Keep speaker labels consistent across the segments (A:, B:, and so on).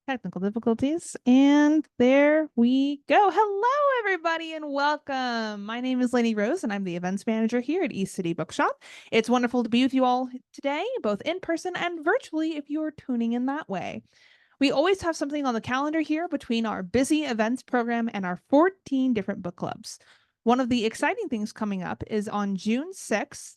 A: Technical difficulties. And there we go. Hello, everybody, and welcome. My name is Lainey Rose, and I'm the events manager here at East City Bookshop. It's wonderful to be with you all today, both in person and virtually if you are tuning in that way. We always have something on the calendar here between our busy events program and our 14 different book clubs. One of the exciting things coming up is on June 6th.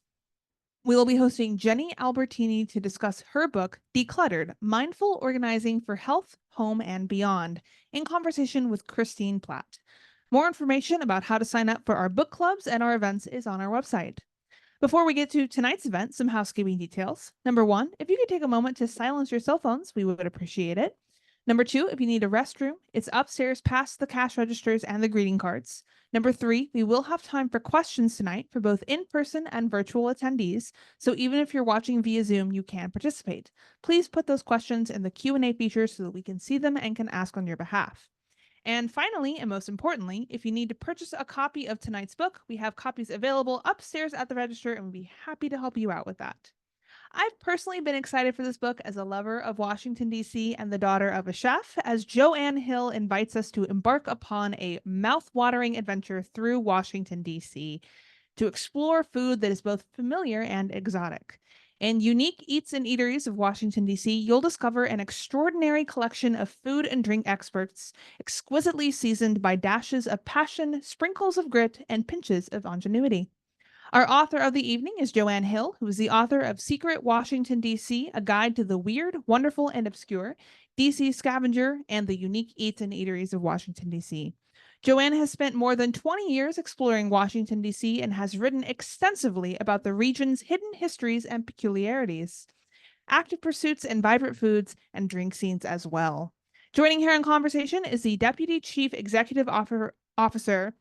A: We will be hosting Jenny Albertini to discuss her book, Decluttered: Mindful Organizing for Health, Home, and Beyond, in conversation with Christine Platt. More information about how to sign up for our book clubs and our events is on our website. Before we get to tonight's event, some housekeeping details. Number one, if you could take a moment to silence your cell phones, we would appreciate it. Number two, if you need a restroom, it's upstairs past the cash registers and the greeting cards. Number three, we will have time for questions tonight for both in-person and virtual attendees. So even if you're watching via Zoom, you can participate. Please put those questions in the Q&A feature so that we can see them and can ask on your behalf. And finally, and most importantly, if you need to purchase a copy of tonight's book, we have copies available upstairs at the register and we'd be happy to help you out with that. I've personally been excited for this book as a lover of Washington, D.C. and the daughter of a chef, as JoAnn Hill invites us to embark upon a mouth-watering adventure through Washington, D.C. to explore food that is both familiar and exotic. In Unique Eats and Eateries of Washington, D.C., you'll discover an extraordinary collection of food and drink experts, exquisitely seasoned by dashes of passion, sprinkles of grit, and pinches of ingenuity. Our author of the evening is JoAnn Hill, who is the author of Secret Washington, D.C., A Guide to the Weird, Wonderful, and Obscure, D.C. Scavenger, and the Unique Eats and Eateries of Washington, D.C. JoAnn has spent more than 20 years exploring Washington, D.C., and has written extensively about the region's hidden histories and peculiarities, active pursuits, and vibrant foods and drink scenes as well. Joining her in conversation is the Deputy Chief Executive Officer,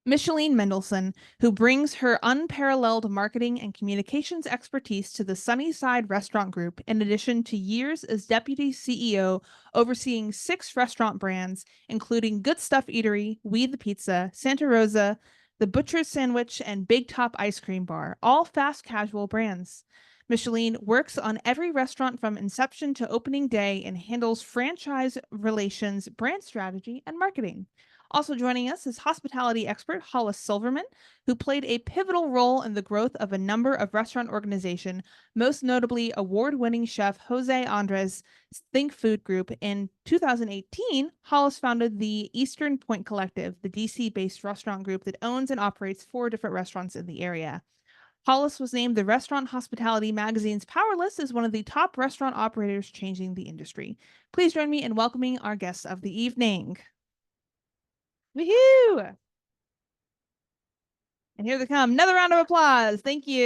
A: Micheline Mendelsohn, who brings her unparalleled marketing and communications expertise to the Sunnyside Restaurant Group, in addition to years as Deputy CEO overseeing 6 restaurant brands, including Good Stuff Eatery, We the Pizza, Santa Rosa, The Butcher's Sandwich, and Big Top Ice Cream Bar, all fast casual brands. Micheline works on every restaurant from inception to opening day and handles franchise relations, brand strategy, and marketing. Also joining us is hospitality expert Hollis Silverman, who played a pivotal role in the growth of a number of restaurant organizations, most notably award-winning chef Jose Andres' Think Food Group. In 2018, Hollis founded the Eastern Point Collective, the DC-based restaurant group that owns and operates 4 different restaurants in the area. Hollis was named the Restaurant Hospitality Magazine's Power List as one of the top restaurant operators changing the industry. Please join me in welcoming our guests of the evening. Woohoo! And here they come. Another round of applause. Thank you.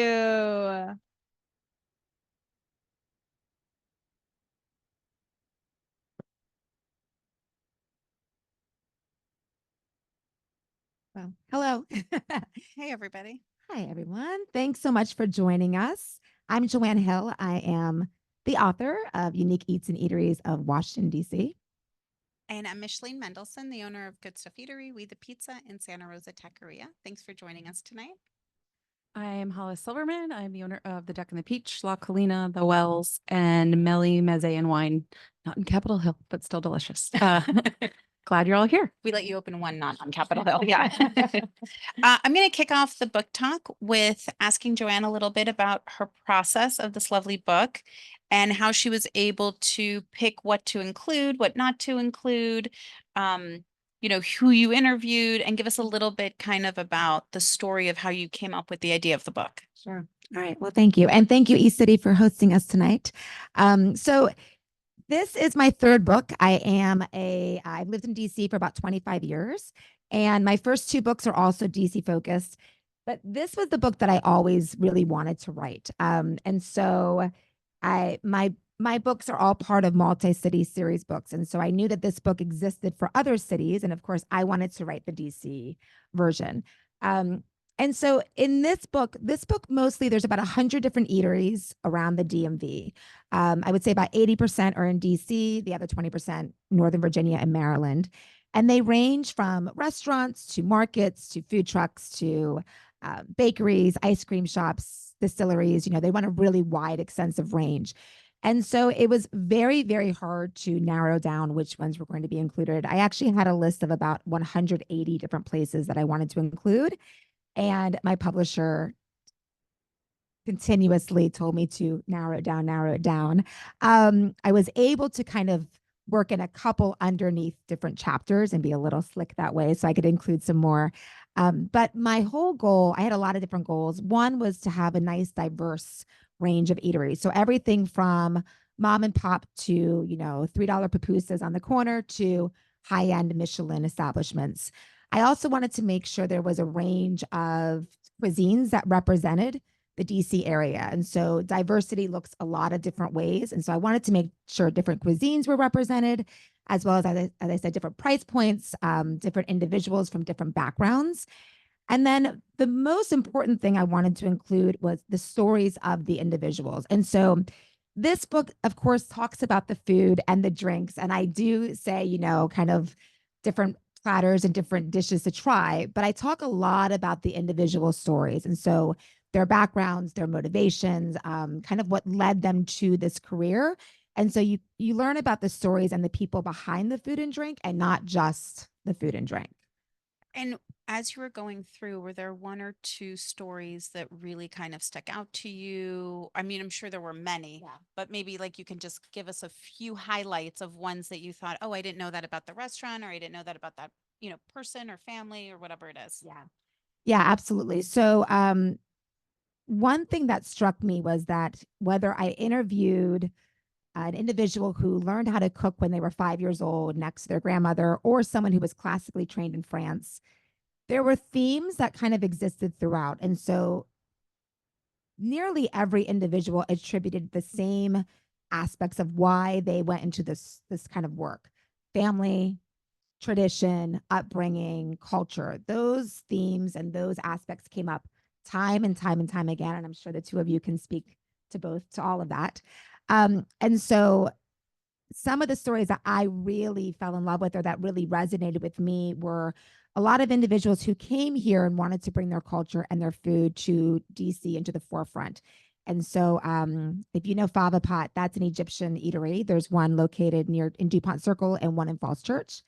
B: Well, hello.
C: Hey, everybody.
B: Hi, everyone. Thanks so much for joining us. I'm JoAnn Hill. I am the author of Unique Eats and Eateries of Washington, D.C.
C: And I'm Micheline Mendelsohn, the owner of Good Stuff Eatery, We the Pizza, in Santa Rosa, Taqueria. Thanks for joining us tonight.
D: I am Hollis Silverman. I'm the owner of the Duck and the Peach, La Colina, The Wells, and Melly Meze and Wine. Not in Capitol Hill, but still delicious. Glad you're all here.
C: We let you open one not on Capitol Hill. Yeah. I'm going to kick off the book talk with asking JoAnn a little bit about her process of this lovely book and how she was able to pick what to include, what not to include, who you interviewed, and give us a little bit kind of about the story of how you came up with the idea of the book.
B: Sure. All right. Well, thank you. And thank you, East City, for hosting us tonight. So this is my 3rd book. I've lived in DC for about 25 years, and my first 2 books are also DC focused, but this was the book that I always really wanted to write. And so my books are all part of multi-city series books. And so I knew that this book existed for other cities. And of course, I wanted to write the DC version. And so in this book mostly there's about 100 different eateries around the DMV. I would say about 80% are in DC, the other 20% Northern Virginia and Maryland. And they range from restaurants to markets to food trucks to bakeries, ice cream shops, distilleries. They run a really wide, extensive range. And so it was very, very hard to narrow down which ones were going to be included. I actually had a list of about 180 different places that I wanted to include. And my publisher continuously told me to narrow it down, narrow it down. I was able to kind of work in a couple underneath different chapters and be a little slick that way so I could include some more. But my whole goal, I had a lot of different goals. One was to have a nice, diverse range of eateries. So everything from mom and pop to, $3 pupusas on the corner to high-end Michelin establishments. I also wanted to make sure there was a range of cuisines that represented the DC area. And so diversity looks a lot of different ways. And so I wanted to make sure different cuisines were represented, as well as I said, different price points, different individuals from different backgrounds. And then the most important thing I wanted to include was the stories of the individuals. And so this book, of course, talks about the food and the drinks. And I do say, kind of different platters and different dishes to try, but I talk a lot about the individual stories. And so their backgrounds, their motivations, kind of what led them to this career. And so you learn about the stories and the people behind the food and drink and not just the food and drink.
C: And as you were going through, were there one or two stories that really kind of stuck out to you? I mean, I'm sure there were many, but maybe like you can just give us a few highlights of ones that you thought, oh, I didn't know that about the restaurant, or I didn't know that about that, person or family or whatever it is.
B: Yeah, absolutely. So one thing that struck me was that whether I interviewed an individual who learned how to cook when they were 5 years old next to their grandmother, or someone who was classically trained in France, there were themes that kind of existed throughout. And so nearly every individual attributed the same aspects of why they went into this kind of work: family, tradition, upbringing, culture. Those themes and those aspects came up time and time and time again. And I'm sure the two of you can speak to all of that. And so some of the stories that I really fell in love with or that really resonated with me were a lot of individuals who came here and wanted to bring their culture and their food to DC into the forefront. And so if you know Fava Pot, that's an Egyptian eatery. There's one located in DuPont Circle and one in Falls Church.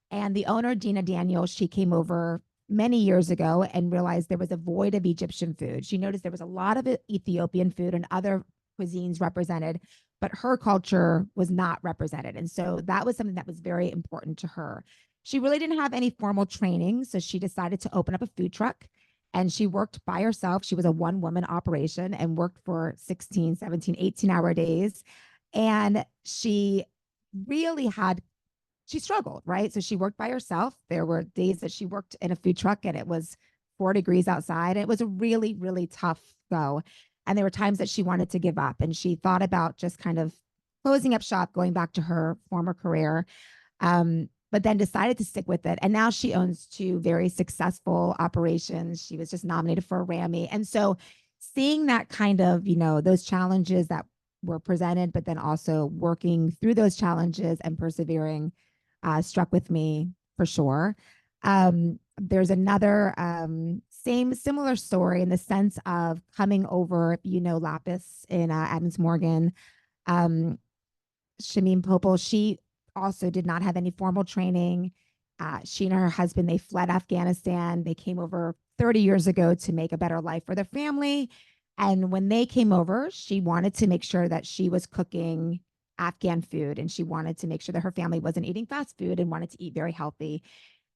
B: And the owner, Dina Daniels, she came over many years ago and realized there was a void of Egyptian food. She noticed there was a lot of Ethiopian food and other cuisines represented, but her culture was not represented. And so that was something that was very important to her. She really didn't have any formal training, so she decided to open up a food truck, and she worked by herself. She was a one-woman operation and worked for 16, 17, 18-hour days. And she really she struggled, right? So she worked by herself. There were days that she worked in a food truck and it was 4 degrees outside. It was a really, really tough go. And there were times that she wanted to give up, and she thought about just kind of closing up shop, going back to her former career, but then decided to stick with it. And now she owns 2 very successful operations. She was just nominated for a Grammy. And so seeing that kind of, those challenges that were presented, but then also working through those challenges and persevering struck with me for sure. There's another similar story in the sense of coming over, Lapis in Adams Morgan. Shameen Popel, she also did not have any formal training. She and her husband, they fled Afghanistan. They came over 30 years ago to make a better life for their family. And when they came over, she wanted to make sure that she was cooking Afghan food, and she wanted to make sure that her family wasn't eating fast food and wanted to eat very healthy.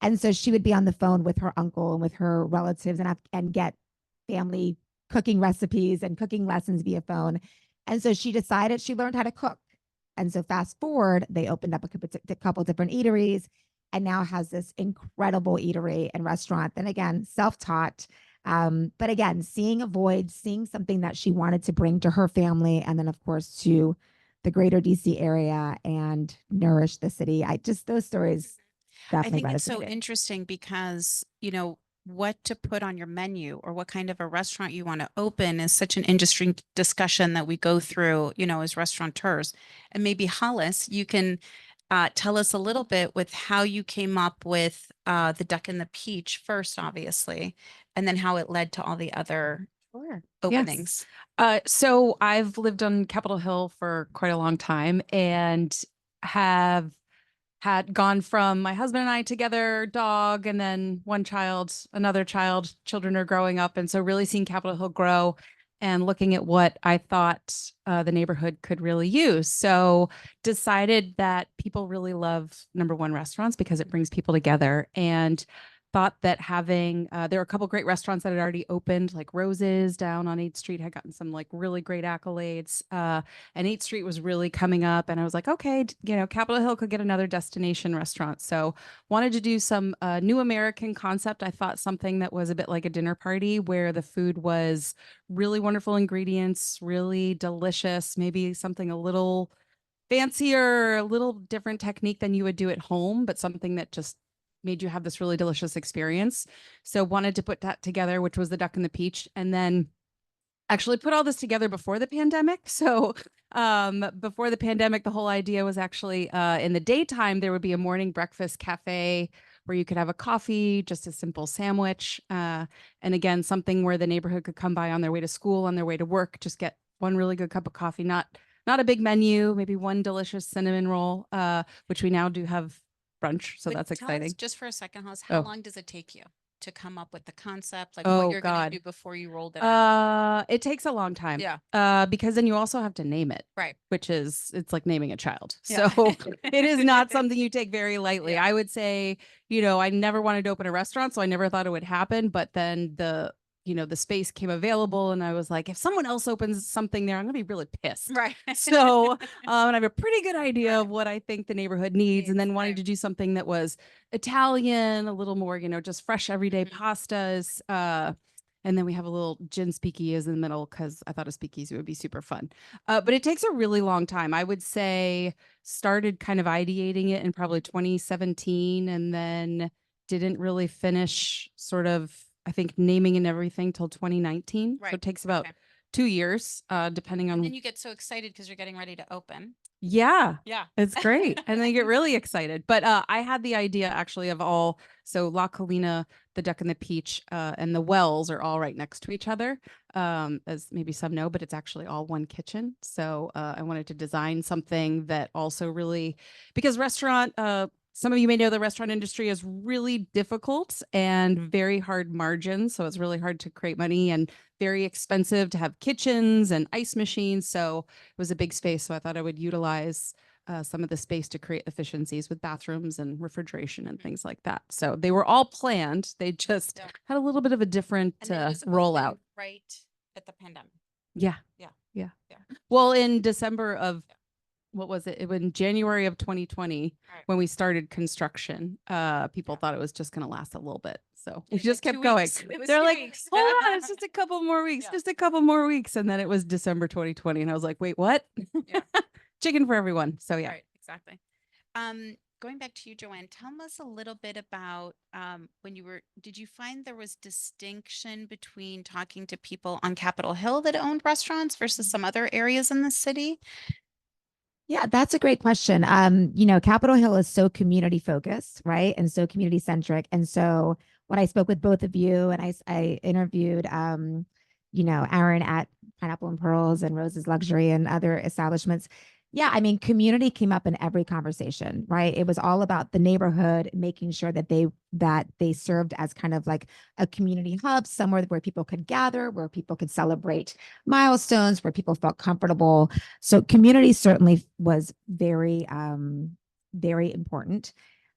B: And so she would be on the phone with her uncle and with her relatives and get family cooking recipes and cooking lessons via phone. And so she decided she learned how to cook. And so fast forward, they opened up a couple different eateries and now has this incredible eatery and restaurant. Then again, self-taught. But again, seeing a void, seeing something that she wanted to bring to her family, and then of course to the greater DC area and nourish the city. Those stories definitely
C: I think it's so
B: resonated.
C: interesting because, what to put on your menu or what kind of a restaurant you want to open is such an interesting discussion that we go through, as restaurateurs. And maybe Hollis, you can tell us a little bit with how you came up with the Duck and the Peach first, obviously, and then how it led to all the other
D: Sure.
C: openings?
D: So I've lived on Capitol Hill for quite a long time and have had gone from my husband and I together, dog, and then one child, another child. Children are growing up. And so really seeing Capitol Hill grow and looking at what I thought the neighborhood could really use. So decided that people really love number one restaurants because it brings people together, and thought that having there were a couple great restaurants that had already opened, like Roses down on 8th Street had gotten some like really great accolades, and 8th Street was really coming up, and I was like, okay, Capitol Hill could get another destination restaurant. So wanted to do some new American concept. I thought something that was a bit like a dinner party where the food was really wonderful ingredients, really delicious, maybe something a little fancier, a little different technique than you would do at home, but something that just made you have this really delicious experience. So wanted to put that together, which was the Duck and the Peach, and then actually put all this together before the pandemic. So before the pandemic, the whole idea was actually in the daytime, there would be a morning breakfast cafe where you could have a coffee, just a simple sandwich. And again, something where the neighborhood could come by on their way to school, on their way to work, just get one really good cup of coffee, not a big menu, maybe one delicious cinnamon roll, which we now do have brunch. So
C: But
D: that's
C: tell us
D: exciting.
C: just for a second, Hollis, how
D: Oh.
C: long does it take you to come up with the concept? Like
D: Oh,
C: what you're going
D: God.
C: to do before you rolled it out?
D: It takes a long time.
C: Yeah.
D: Because then you also have to name it.
C: Right.
D: Which is, it's like naming a child.
C: Yeah.
D: So it is not something you take very lightly.
C: Yeah.
D: I would say, I never wanted to open a restaurant, so I never thought it would happen. But then the space came available, and I was like, if someone else opens something there, I'm gonna be really pissed.
C: Right.
D: So, and I have a pretty good idea of what I think the neighborhood needs, and then
C: Needs,
D: wanted
C: right.
D: to do something that was Italian, a little more, just fresh everyday
C: Mhm.
D: pastas. And then we have a little gin speakeasy in the middle because I thought a speakeasy would be super fun. But it takes a really long time. I would say started kind of ideating it in probably 2017, and then didn't really finish sort of, I think, naming and everything till 2019. So
C: Right.
D: it takes about
C: Okay.
D: 2 years, depending
C: And
D: on.
C: then you get so excited because you're getting ready to open.
D: Yeah,
C: Yeah.
D: it's great. And then you get really excited. But I had the idea actually of so La Colina, the Duck and the Peach, and the Wells are all right next to each other. As maybe some know, but it's actually all one kitchen. So I wanted to design something that also really, because some of you may know the restaurant industry is really difficult and very hard margins. So it's really hard to create money and very expensive to have kitchens and ice machines. So it was a big space. So I thought I would utilize some of the space to create efficiencies with bathrooms and refrigeration and things like that. So they were all planned. They just
C: Yeah.
D: had a little bit of a different
C: And then it was
D: rollout.
C: open right at the pandemic.
D: Yeah.
C: Yeah.
D: Yeah.
C: Yeah.
D: Well, in December of, what was it? It was in January of 2020
C: Right.
D: when we started construction. People thought it was just going to last a little bit. So we
C: was
D: just
C: like
D: kept
C: 2
D: going.
C: weeks. It was
D: They're
C: 2
D: like,
C: weeks.
D: hold on, it's just a couple more weeks,
C: Yeah.
D: just a couple more weeks. And then it was December 2020. And I was like, wait, what?
C: Yeah.
D: Chicken for everyone. So yeah.
C: Right. Exactly. Going back to you, JoAnn, tell us a little bit about did you find there was distinction between talking to people on Capitol Hill that owned restaurants versus some other areas in the city?
B: Yeah, that's a great question. Capitol Hill is so community focused, right? And so community centric. And so when I spoke with both of you and I interviewed, Aaron at Pineapple and Pearls and Rose's Luxury and other establishments. Yeah, I mean, community came up in every conversation, right? It was all about the neighborhood, making sure that they served as kind of like a community hub, somewhere where people could gather, where people could celebrate milestones, where people felt comfortable. So community certainly was very, very important.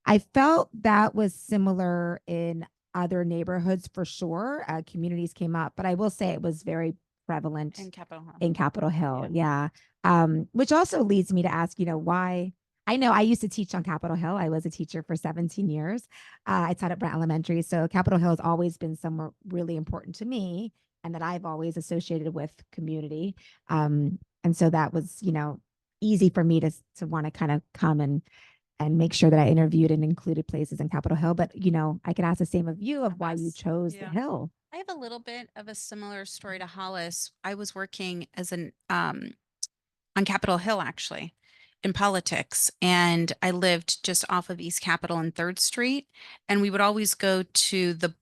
B: I felt that was similar in other neighborhoods for sure. Communities came up, but I will say it was very prevalent
C: In Capitol Hill.
B: in Capitol Hill.
C: Yeah.
B: Which also leads me to ask, why. I know I used to teach on Capitol Hill. I was a teacher for 17 years. I taught at Brent Elementary. So Capitol Hill has always been somewhere really important to me and that I've always associated with community. And so that was, easy for me to want to kind of come and make sure that I interviewed and included places in Capitol Hill. But, I could ask the same of you of why you
C: Us.
B: chose the
C: Yeah.
B: Hill.
C: I have a little bit of a similar story to Hollis. I was working as on Capitol Hill, actually, in politics, and I lived just off of East Capitol and 3rd Street, and we would always go to the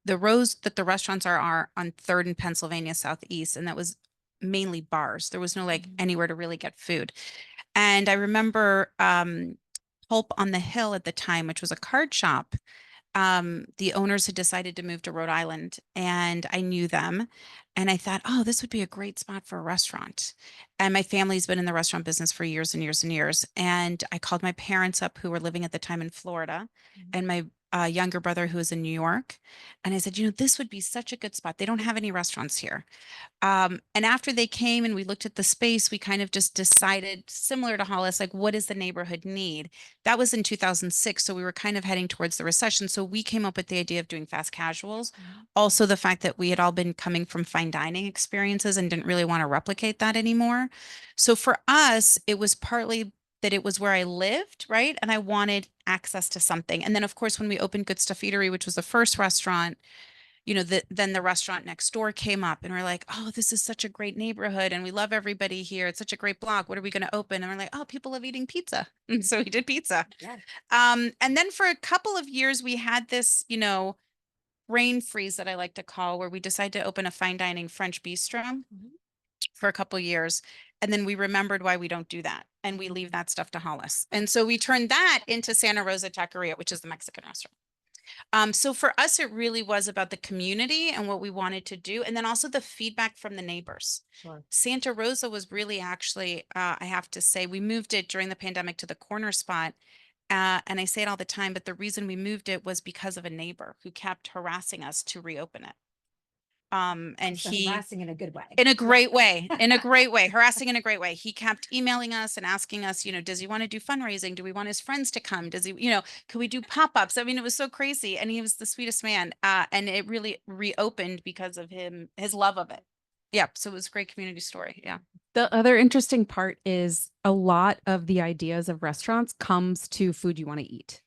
C: the rows that the restaurants are on 3rd and Pennsylvania Southeast, and that was mainly bars. There was no like anywhere to really get food. And I remember Pulp on the Hill at the time, which was a card shop. The owners had decided to move to Rhode Island, and I knew them. And I thought, oh, this would be a great spot for a restaurant. And my family's been in the restaurant business for years and years and years. And I called my parents up, who were living at the time in Florida, and my younger brother, who was in New York. And I said, this would be such a good spot. They don't have any restaurants here. And after they came and we looked at the space, we kind of just decided, similar to Hollis, like, what does the neighborhood need? That was in 2006. So we were kind of heading towards the recession. So we came up with the idea of doing fast casuals. Also, the fact that we had all been coming from fine dining experiences and didn't really want to replicate that anymore. So for us, it was partly that it was where I lived, right? And I wanted access to something. And then, of course, when we opened Good Stuff Eatery, which was the first restaurant, then the restaurant next door came up and we're like, oh, this is such a great neighborhood and we love everybody here. It's such a great block. What are we going to open? And we're like, oh, people love eating pizza. And so we did pizza.
B: Yeah.
C: And then for a couple of years, we had this, brain freeze that I like to call, where we decided to open a fine dining French bistro for a couple of years. And then we remembered why we don't do that. And we leave that stuff to Hollis. And so we turned that into Santa Rosa Taqueria, which is the Mexican restaurant. So for us, it really was about the community and what we wanted to do, and then also the feedback from the neighbors.
B: Sure.
C: Santa Rosa was really actually, I have to say, we moved it during the pandemic to the corner spot. And I say it all the time, but the reason we moved it was because of a neighbor who kept harassing us to reopen it. And
B: So
C: he
B: harassing in a good way.
C: in a great way, harassing in a great way. He kept emailing us and asking us, does he want to do fundraising? Do we want his friends to come? Does he, could we do pop-ups? I mean, it was so crazy. And he was the sweetest man. And it really reopened because of his love of it. Yeah. So it was a great community story. Yeah.
D: The other interesting part is a lot of the ideas of restaurants comes to food you want to eat.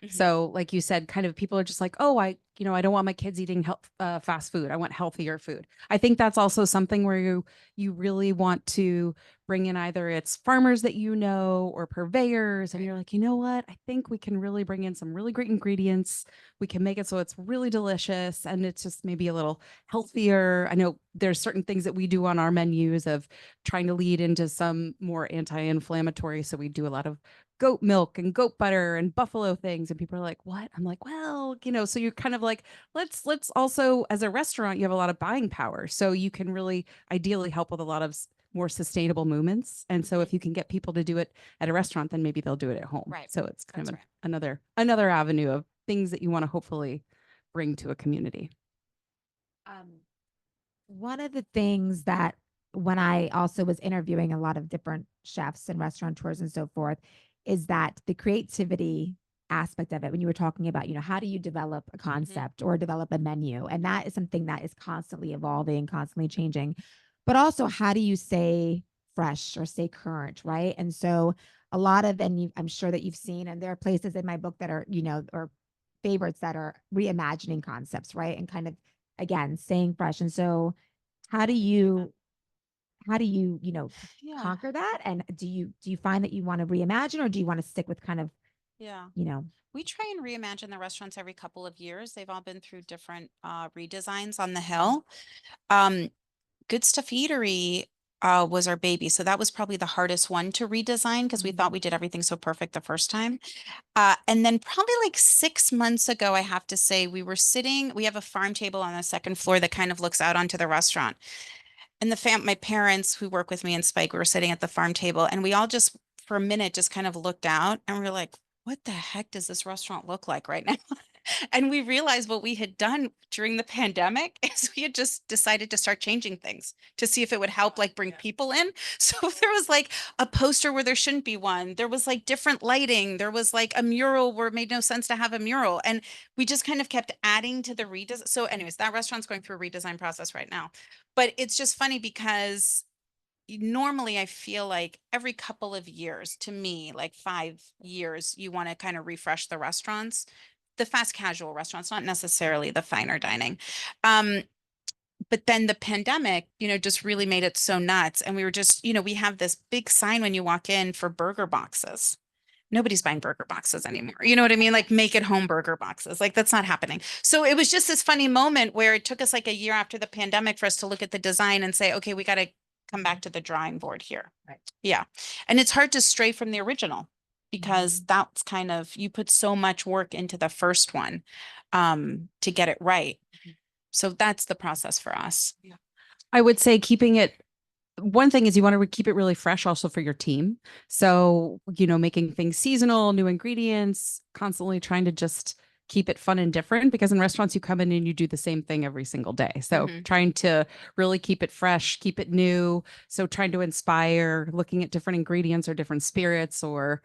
D: So like you said, kind of people are just like, oh, I don't want my kids eating fast food. I want healthier food. I think that's also something where you really want to bring in either it's farmers that or purveyors. And you're like, you know what? I think we can really bring in some really great ingredients. We can make it so it's really delicious and it's just maybe a little healthier. I know there's certain things that we do on our menus of trying to lead into some more anti-inflammatory. So we do a lot of goat milk and goat butter and buffalo things. And people are like, what? I'm like, well, so you're kind of like, let's also, as a restaurant, you have a lot of buying power. So you can really ideally help with a lot of more sustainable movements. And so if you can get people to do it at a restaurant, then maybe they'll do it at home.
C: Right.
D: So it's kind
C: That's
D: of
C: right.
D: another avenue of things that you want to hopefully bring to a community.
B: One of the things that when I also was interviewing a lot of different chefs and restaurateurs and so forth, is that the creativity aspect of it, when you were talking about, how do you develop a concept or develop a menu? And that is something that is constantly evolving, constantly changing. But also, how do you stay fresh or stay current, right? And so a lot of, I'm sure that you've seen, and there are places in my book that are, or favorites that are reimagining concepts, right? And kind of, again, staying fresh. And so how do you conquer that? And do you find that you want to reimagine, or do you want to stick with kind of,
C: Yeah. We try and reimagine the restaurants every couple of years. They've all been through different redesigns on the hill. Good Stuff Eatery was our baby. So that was probably the hardest one to redesign because we thought we did everything so perfect the first time. And then probably like 6 months ago, I have to say, we have a farm table on the second floor that kind of looks out onto the restaurant. And my parents who work with me in Spike, we were sitting at the farm table and we all just for a minute just kind of looked out and we were like, what the heck does this restaurant look like right now? And we realized what we had done during the pandemic is we had just decided to start changing things to see if it would help like bring people in. So there was like a poster where there shouldn't be one. There was like different lighting. There was like a mural where it made no sense to have a mural. And we just kind of kept adding to the redesign. So anyways, that restaurant's going through a redesign process right now. But it's just funny because normally I feel like every couple of years, to me, like 5 years, you want to kind of refresh the restaurants, the fast casual restaurants, not necessarily the finer dining. But then the pandemic, just really made it so nuts. And we were just, we have this big sign when you walk in for burger boxes. nobody's buying burger boxes anymore. You know what I mean? Like make it home burger boxes. Like that's not happening. So it was just this funny moment where it took us like a year after the pandemic for us to look at the design and say, okay, we got to come back to the drawing board here.
B: Right.
C: Yeah. And it's hard to stray from the original because that's kind of, you put so much work into the first one to get it right. So that's the process for us.
D: I would say keeping it, one thing is you want to keep it really fresh also for your team. So, making things seasonal, new ingredients, constantly trying to just keep it fun and different, because in restaurants you come in and you do the same thing every single day. So trying to really keep it fresh, keep it new. So trying to inspire, looking at different ingredients or different spirits, or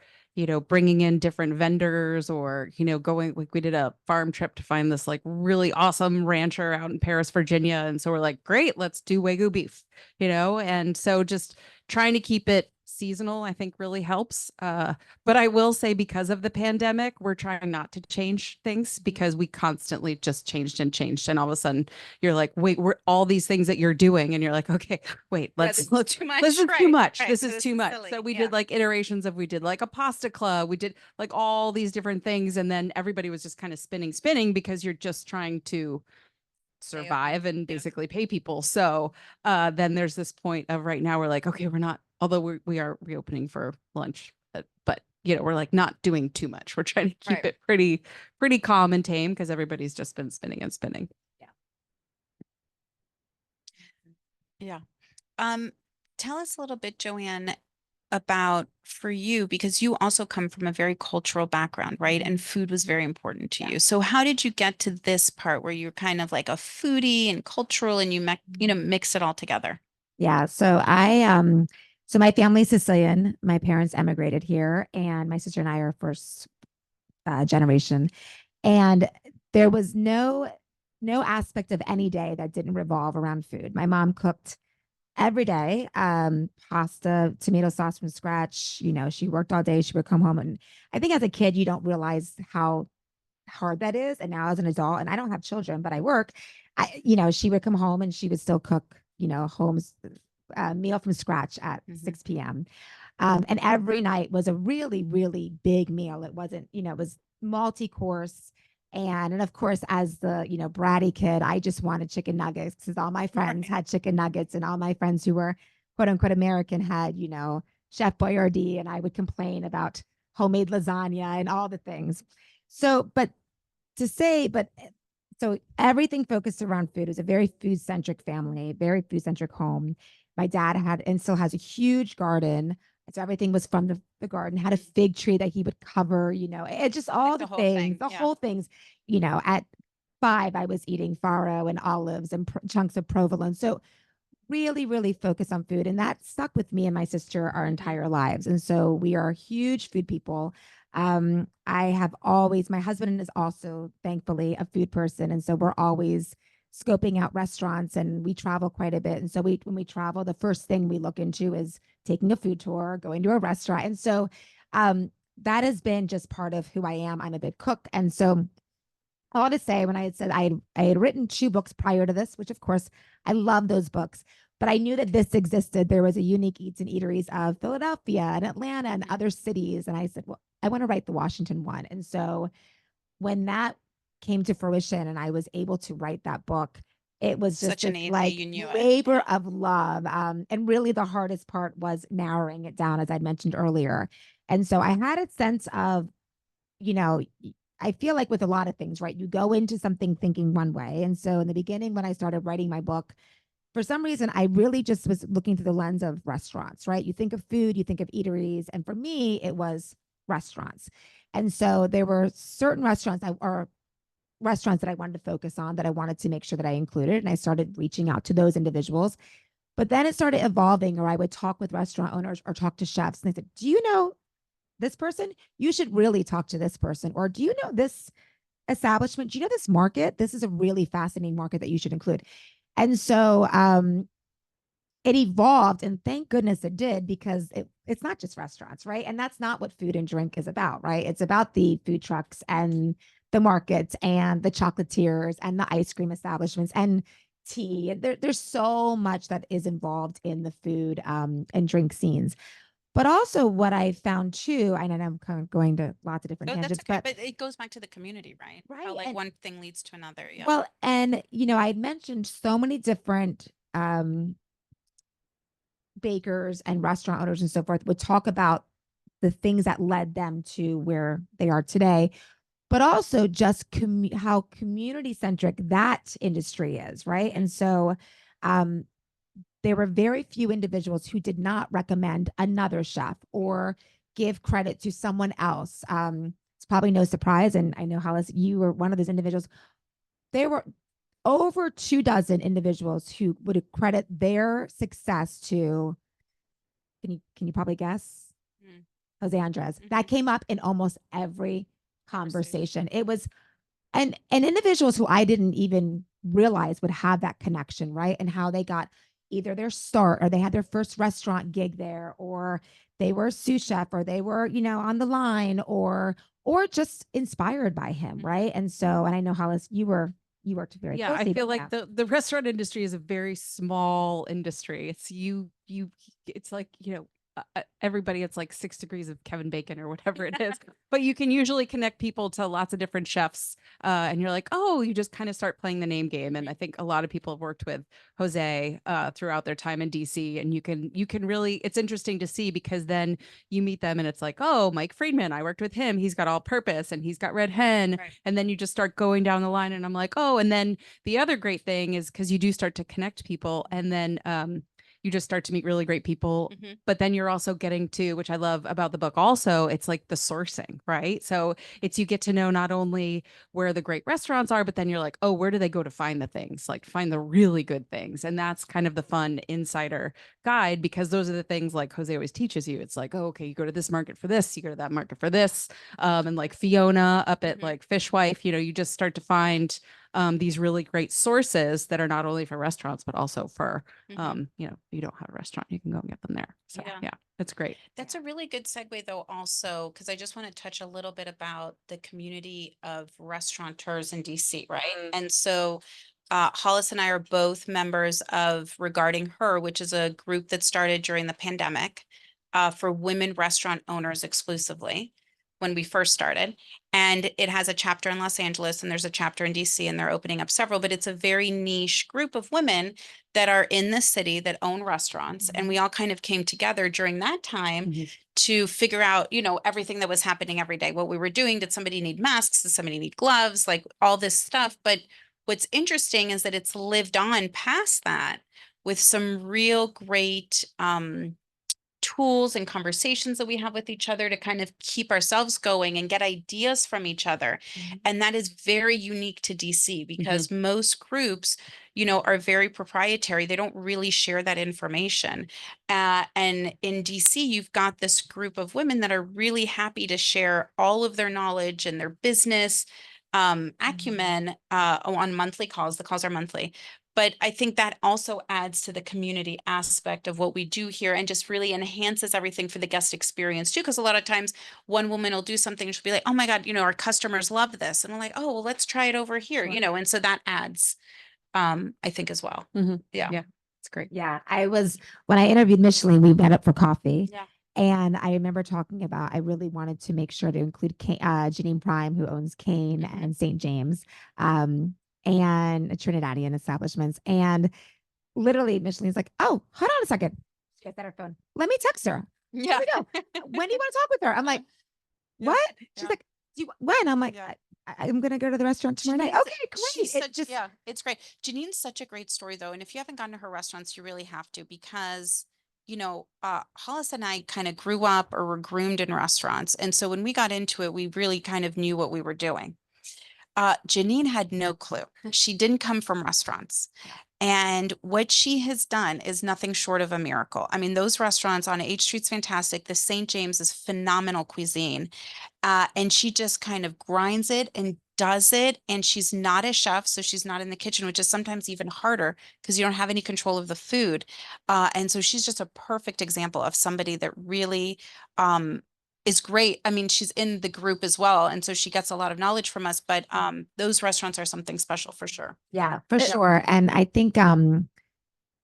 D: bringing in different vendors, or, going, like we did a farm trip to find this like really awesome rancher out in Paris, Virginia. And so we're like, great, let's do Wagyu beef, and so just trying to keep it seasonal, I think really helps. But I will say, because of the pandemic, we're trying not to change things, because we constantly just changed and changed. And all of a sudden you're like, wait, we're all these things that you're doing. And you're like, okay, wait,
C: This is too much.
D: this is
C: Right,
D: too much.
C: right.
D: This
C: So
D: is too much.
C: silly.
D: So we
C: Yeah.
D: did like iterations of, we did like a pasta club. We did like all these different things. And then everybody was just kind of spinning, because you're just trying to survive and basically pay people. So then there's this point of right now we're like, okay, we're not, although we are reopening for lunch, but we're like not doing too much. We're trying to keep
C: Right.
D: it pretty calm and tame, because everybody's just been spinning and spinning.
C: Yeah. Tell us a little bit, JoAnn, about for you, because you also come from a very cultural background, right? And food was very important to you. So how did you get to this part where you're kind of like a foodie and cultural, and you mix it all together?
B: Yeah. So so my family's Sicilian. My parents emigrated here, and my sister and I are first generation. And there was no aspect of any day that didn't revolve around food. My mom cooked every day, pasta, tomato sauce from scratch. She worked all day. She would come home, and I think as a kid, you don't realize how hard that is. And now as an adult, and I don't have children, but I work, she would come home and she would still cook, home's meal from scratch at 6 p.m. And every night was a really, really big meal. It wasn't, it was multi-course. And of course, as the, bratty kid, I just wanted chicken nuggets, because all my friends had chicken nuggets, and all my friends who were quote unquote American had, Chef Boyardee, and I would complain about homemade lasagna and all the things. So, so everything focused around food. It was a very food centric family, very food centric home. My dad had and still has a huge garden. So everything was from the garden, had a fig tree that he would cover, it just all
C: Like
B: the
C: the whole
B: things,
C: thing,
B: the
C: yeah.
B: whole things, at 5, I was eating farro and olives and chunks of provolone. So really, really focused on food. And that stuck with me and my sister our entire lives. And so we are huge food people. I have always, my husband is also thankfully a food person. And so we're always scoping out restaurants, and we travel quite a bit. And so when we travel, the first thing we look into is taking a food tour, going to a restaurant. And so that has been just part of who I am. I'm a big cook. And so all to say, when I had said I had written 2 books prior to this, which of course I love those books, but I knew that this existed. There was a unique Eats and Eateries of Philadelphia and Atlanta and other cities. And I said, well, I want to write the Washington one. And so when that came to fruition and I was able to write that book, it was just
C: Such an easy,
B: like
C: you knew it.
B: labor of love. And really the hardest part was narrowing it down, as I mentioned earlier. And so I had a sense of, I feel like with a lot of things, right? You go into something thinking one way. And so in the beginning, when I started writing my book, for some reason, I really just was looking through the lens of restaurants, right? You think of food, you think of eateries. And for me, it was restaurants. And so there were certain restaurants that I wanted to focus on, that I wanted to make sure that I included. And I started reaching out to those individuals. But then it started evolving, or I would talk with restaurant owners or talk to chefs. And they said, do you know this person? You should really talk to this person. Or do you know this establishment? Do you know this market? This is a really fascinating market that you should include. And so it evolved, and thank goodness it did, because it's not just restaurants, right? And that's not what food and drink is about, right? It's about the food trucks and the markets and the chocolatiers and the ice cream establishments and tea. There's so much that is involved in the food and drink scenes. But also what I found too, and I'm kind of going to lots of different
C: Oh, that's
B: tangents,
C: okay.
B: but
C: But it goes back to the community, right? How
B: right.
C: like
B: And
C: one thing leads to another. Yeah.
B: well, and I mentioned so many different bakers and restaurant owners and so forth would talk about the things that led them to where they are today, but also just how community centric that industry is, right? And so um, there were very few individuals who did not recommend another chef or give credit to someone else. It's probably no surprise, and I know, Hollis, you were one of those individuals. There were over 24 individuals who would credit their success to, can you probably guess?
C: Mm.
B: Jose Andres. That came up in almost every conversation. It was and individuals who I didn't even realize would have that connection, right? And how they got either their start or they had their first restaurant gig there, or they were a sous chef, or they were, on the line, or just inspired by him, right? And so, and I know, Hollis, you worked very
D: Yeah,
B: closely.
D: I feel like the restaurant industry is a very small industry. It's it's like, everybody, it's like 6 degrees of Kevin Bacon or whatever it is. But you can usually connect people to lots of different chefs. And you're like, oh, you just kind of start playing the name game. And I think a lot of people have worked with Jose throughout their time in DC. And you can really, it's interesting to see, because then you meet them and it's like, oh, Mike Friedman, I worked with him. He's got All Purpose and he's got Red Hen.
C: Right.
D: And then you just start going down the line and I'm like, oh, and then the other great thing is because you do start to connect people, and then you just start to meet really great people. But then you're also getting to, which I love about the book also, it's like the sourcing, right? So it's, you get to know not only where the great restaurants are, but then you're like, oh, where do they go to find the things, like find the really good things? And that's kind of the fun insider guide, because those are the things like Jose always teaches you. It's like, oh, okay, you go to this market for this, you go to that market for this. And like Fiona up at like Fishwife, you just start to find these really great sources that are not only for restaurants, but also for, you don't have a restaurant, you can go and get them there. So yeah, it's great.
C: That's a really good segue though, also, because I just want to touch a little bit about the community of restaurateurs in DC, right? And so Hollis and I are both members of Regarding Her, which is a group that started during the pandemic for women restaurant owners exclusively when we first started. And it has a chapter in Los Angeles and there's a chapter in DC, and they're opening up several, but it's a very niche group of women that are in the city that own restaurants. And we all kind of came together during that time to figure out, everything that was happening every day, what we were doing. Did somebody need masks? Did somebody need gloves? Like all this stuff. But what's interesting is that it's lived on past that with some real great tools and conversations that we have with each other to kind of keep ourselves going and get ideas from each other. And that is very unique to DC, because most groups, are very proprietary. They don't really share that information. And in DC, you've got this group of women that are really happy to share all of their knowledge and their business acumen on monthly calls. The calls are monthly. But I think that also adds to the community aspect of what we do here, and just really enhances everything for the guest experience too. Because a lot of times one woman will do something and she'll be like, oh my God, our customers love this. And I'm like, oh, well, let's try it over here, and so that adds, I think as well.
D: Yeah, it's great.
B: Yeah, when I interviewed Micheline, we met up for coffee.
C: Yeah.
B: And I remember talking about, I really wanted to make sure to include Janine Prime, who owns Kane and St. James, and Trinidadian establishments. And literally Micheline's like, oh, hold on a second. She gets at her phone. Let me text her.
C: Yeah.
B: Here we go. When do you want to talk with her? I'm like, what? She's like, when? I'm like, I'm going to go to the restaurant tomorrow night. Okay, great.
C: It's great. Janine's such a great story though. And if you haven't gone to her restaurants, you really have to, because Hollis and I kind of grew up or were groomed in restaurants. And so when we got into it, we really kind of knew what we were doing. Janine had no clue. She didn't come from restaurants. And what she has done is nothing short of a miracle. I mean, those restaurants on H Street's fantastic. The St. James is phenomenal cuisine. And she just kind of grinds it and does it. And she's not a chef, so she's not in the kitchen, which is sometimes even harder because you don't have any control of the food. And so she's just a perfect example of somebody that really is great. I mean, she's in the group as well, and so she gets a lot of knowledge from us, but those restaurants are something special for sure.
B: Yeah, for sure. And I think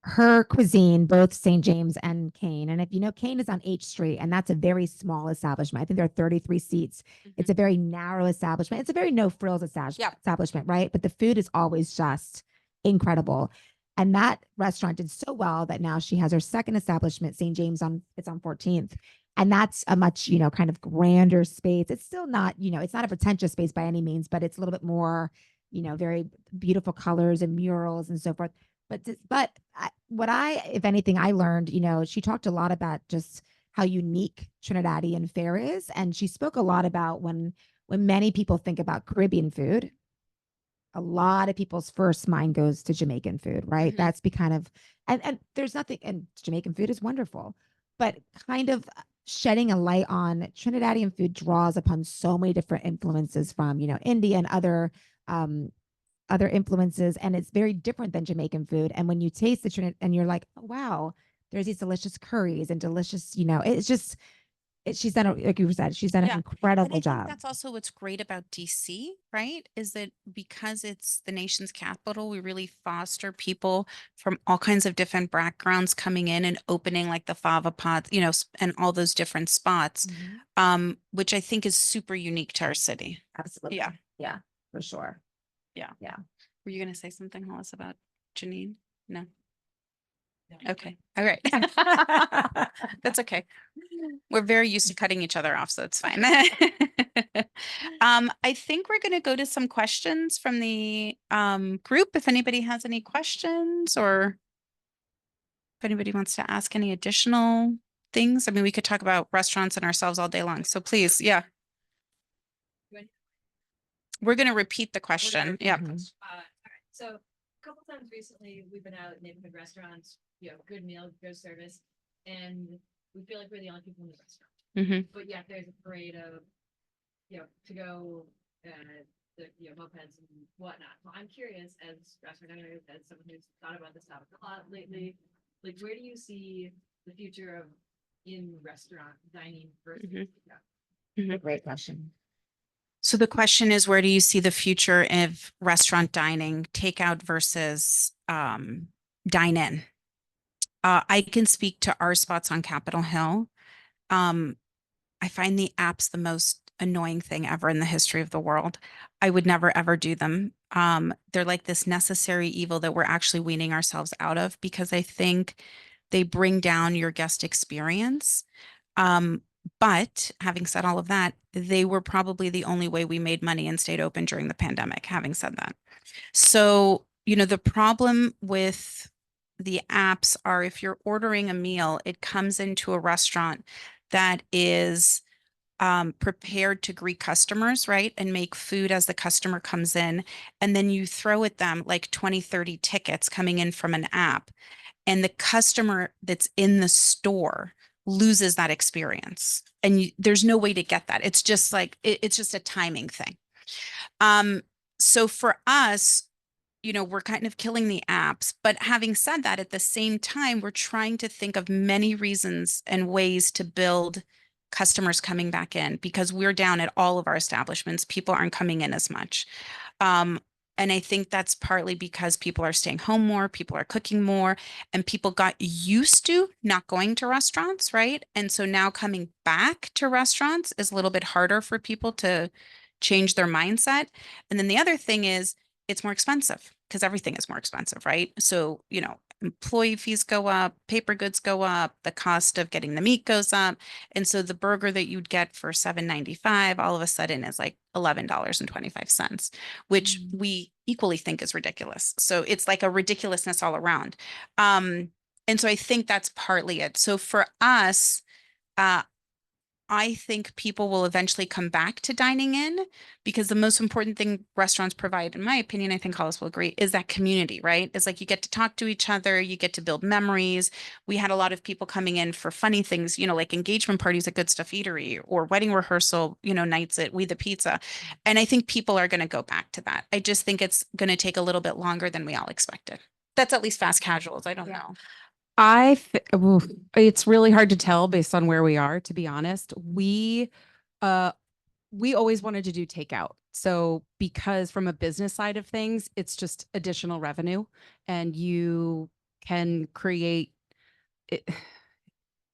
B: her cuisine, both St. James and Kane. And if you know, Kane is on H Street, and that's a very small establishment. I think there are 33 seats. It's a very narrow establishment. It's a very no frills establishment, right? But the food is always just incredible. And that restaurant did so well that now she has her second establishment, St. James it's on 14th. And that's a much, kind of grander space. It's still not, it's not a pretentious space by any means, but it's a little bit more, very beautiful colors and murals and so forth. But if anything, I learned, she talked a lot about just how unique Trinidadian fare is. And she spoke a lot about when many people think about Caribbean food, a lot of people's first mind goes to Jamaican food, right? That's and there's nothing, and Jamaican food is wonderful, but kind of shedding a light on Trinidadian food draws upon so many different influences from, India and other influences, and it's very different than Jamaican food. And when you taste the Trinidad and you're like, oh, wow, there's these delicious curries and delicious, it's just, she's done, like you said, she's done an incredible job.
C: That's also what's great about DC, right? Is that because it's the nation's capital, we really foster people from all kinds of different backgrounds coming in and opening like the fava pots, and all those different spots, which I think is super unique to our city.
B: Absolutely. Yeah, for sure. Yeah.
C: Were you going to say something, Hollis, about Janine? No. Okay. All right. That's okay. We're very used to cutting each other off, so it's fine. I think we're going to go to some questions from the group. If anybody has any questions, or if anybody wants to ask any additional things. I mean, we could talk about restaurants and ourselves all day long. So please, yeah. We're going to repeat the question. Yeah.
E: All right. So a couple times recently, we've been out at neighborhood restaurants, good meal, good service, and we feel like we're the only people in the restaurant. But yet there's a parade of, to go, the mopeds and whatnot. So I'm curious, as restaurant owners, as someone who's thought about this topic a lot lately, like where do you see the future of in-restaurant dining versus
B: Great question.
C: So the question is, where do you see the future of restaurant dining, takeout versus dine-in? I can speak to our spots on Capitol Hill. I find the apps the most annoying thing ever in the history of the world. I would never, ever do them. They're like this necessary evil that we're actually weaning ourselves out of, because I think they bring down your guest experience. But having said all of that, they were probably the only way we made money and stayed open during the pandemic, having said that. So, the problem with the apps are, if you're ordering a meal, it comes into a restaurant that is prepared to greet customers, right? And make food as the customer comes in. And then you throw at them like 20, 30 tickets coming in from an app. And the customer that's in the store loses that experience, and there's no way to get that. It's just like it's just a timing thing. So for us, we're kind of killing the apps, but having said that, at the same time, we're trying to think of many reasons and ways to build customers coming back in, because we're down at all of our establishments. People aren't coming in as much. And I think that's partly because people are staying home more, people are cooking more, and people got used to not going to restaurants, right? And so now coming back to restaurants is a little bit harder for people to change their mindset. And then the other thing is, it's more expensive, because everything is more expensive, right? So, employee fees go up, paper goods go up, the cost of getting the meat goes up. And so the burger that you'd get for $7.95 all of a sudden is like $11.25, which we equally think is ridiculous. So it's like a ridiculousness all around. And so I think that's partly it. So for us, I think people will eventually come back to dining in, because the most important thing restaurants provide, in my opinion, I think Hollis will agree, is that community, right? It's like you get to talk to each other, you get to build memories. We had a lot of people coming in for funny things, like engagement parties at Good Stuff Eatery, or wedding rehearsal, nights at We the Pizza. And I think people are going to go back to that. I just think it's going to take a little bit longer than we all expected. That's at least fast casuals. I don't know.
D: It's really hard to tell based on where we are, to be honest. We always wanted to do takeout. So because from a business side of things, it's just additional revenue, and you can create it.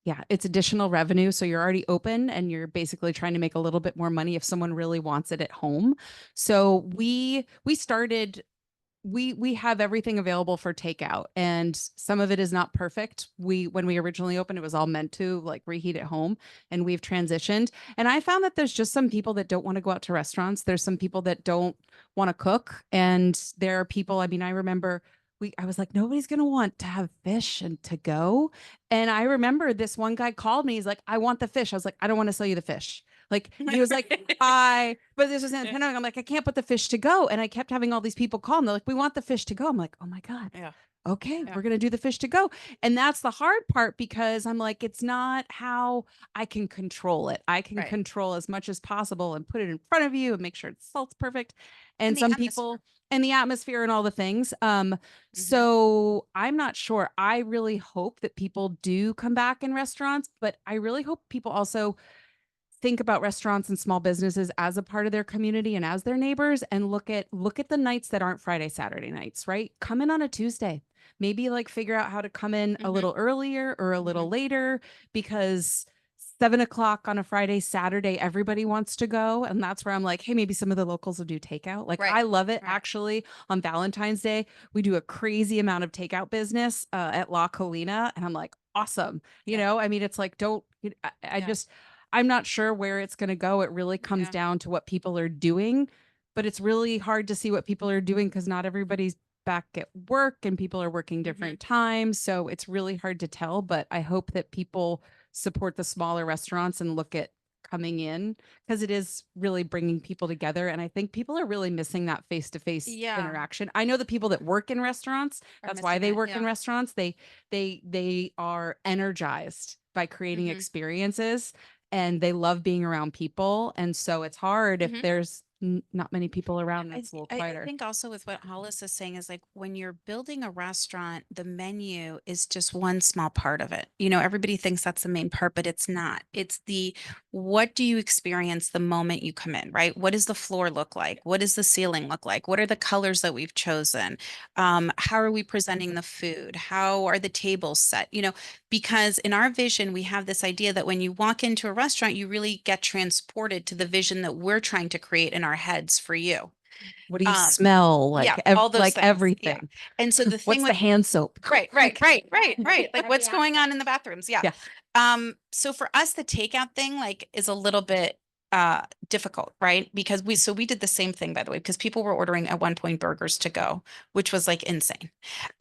D: Yeah, it's additional revenue. So you're already open and you're basically trying to make a little bit more money if someone really wants it at home. So we started, we have everything available for takeout, and some of it is not perfect. When we originally opened, it was all meant to like reheat at home, and we've transitioned. And I found that there's just some people that don't want to go out to restaurants. There's some people that don't want to cook. And there are people, I mean, I remember I was like, nobody's going to want to have fish and to go. And I remember this one guy called me. He's like, I want the fish. I was like, I don't want to sell you the fish. Like, he was like, but this was in the pandemic. I'm like, I can't put the fish to go. And I kept having all these people call, and they're like, we want the fish to go. I'm like, oh my God.
C: Yeah.
D: Okay,
C: Yeah.
D: we're going to do the fish to go. And that's the hard part, because I'm like, it's not how I can control it. I can
C: Right.
D: control as much as possible and put it in front of you and make sure it's salt's perfect. And
C: the
D: some
C: atmosphere.
D: people, and the atmosphere and all the things. So I'm not sure. I really hope that people do come back in restaurants, but I really hope people also think about restaurants and small businesses as a part of their community and as their neighbors, and look at the nights that aren't Friday, Saturday nights, right? Come in on a Tuesday. Maybe like figure out how to come in a little earlier or a little later, because 7 o'clock on a Friday, Saturday, everybody wants to go. And that's where I'm like, hey, maybe some of the locals will do takeout. Like,
C: Right.
D: I love it.
C: Right.
D: Actually, on Valentine's Day, we do a crazy amount of takeout business at La Colina. And I'm like, awesome. You know, I mean, it's like, I'm not sure where it's going to go. It really comes down to what people are doing, but it's really hard to see what people are doing because not everybody's back at work and people are working different times. So it's really hard to tell, but I hope that people support the smaller restaurants and look at coming in, because it is really bringing people together. And I think people are really missing that face-to-face interaction. I know the people that work in restaurants, that's why they work in restaurants. They are energized by creating experiences, and they love being around people. And so it's hard if there's not many people around. That's a little quieter.
C: I think also with what Hollis is saying is like, when you're building a restaurant, the menu is just one small part of it. You know, everybody thinks that's the main part, but it's not. It's what do you experience the moment you come in, right? What does the floor look like? What does the ceiling look like? What are the colors that we've chosen? How are we presenting the food? How are the tables set? You know, because in our vision, we have this idea that when you walk into a restaurant, you really get transported to the vision that we're trying to create in our heads for you.
D: What do you smell? Like,
C: all those
D: like
C: things.
D: everything.
C: Yeah. And so the thing
D: What's the hand soap?
C: right. Like, what's going on in the bathrooms? Yeah. So for us, the takeout thing like is a little bit difficult, right? Because we did the same thing, by the way, because people were ordering at one point burgers to go, which was like insane.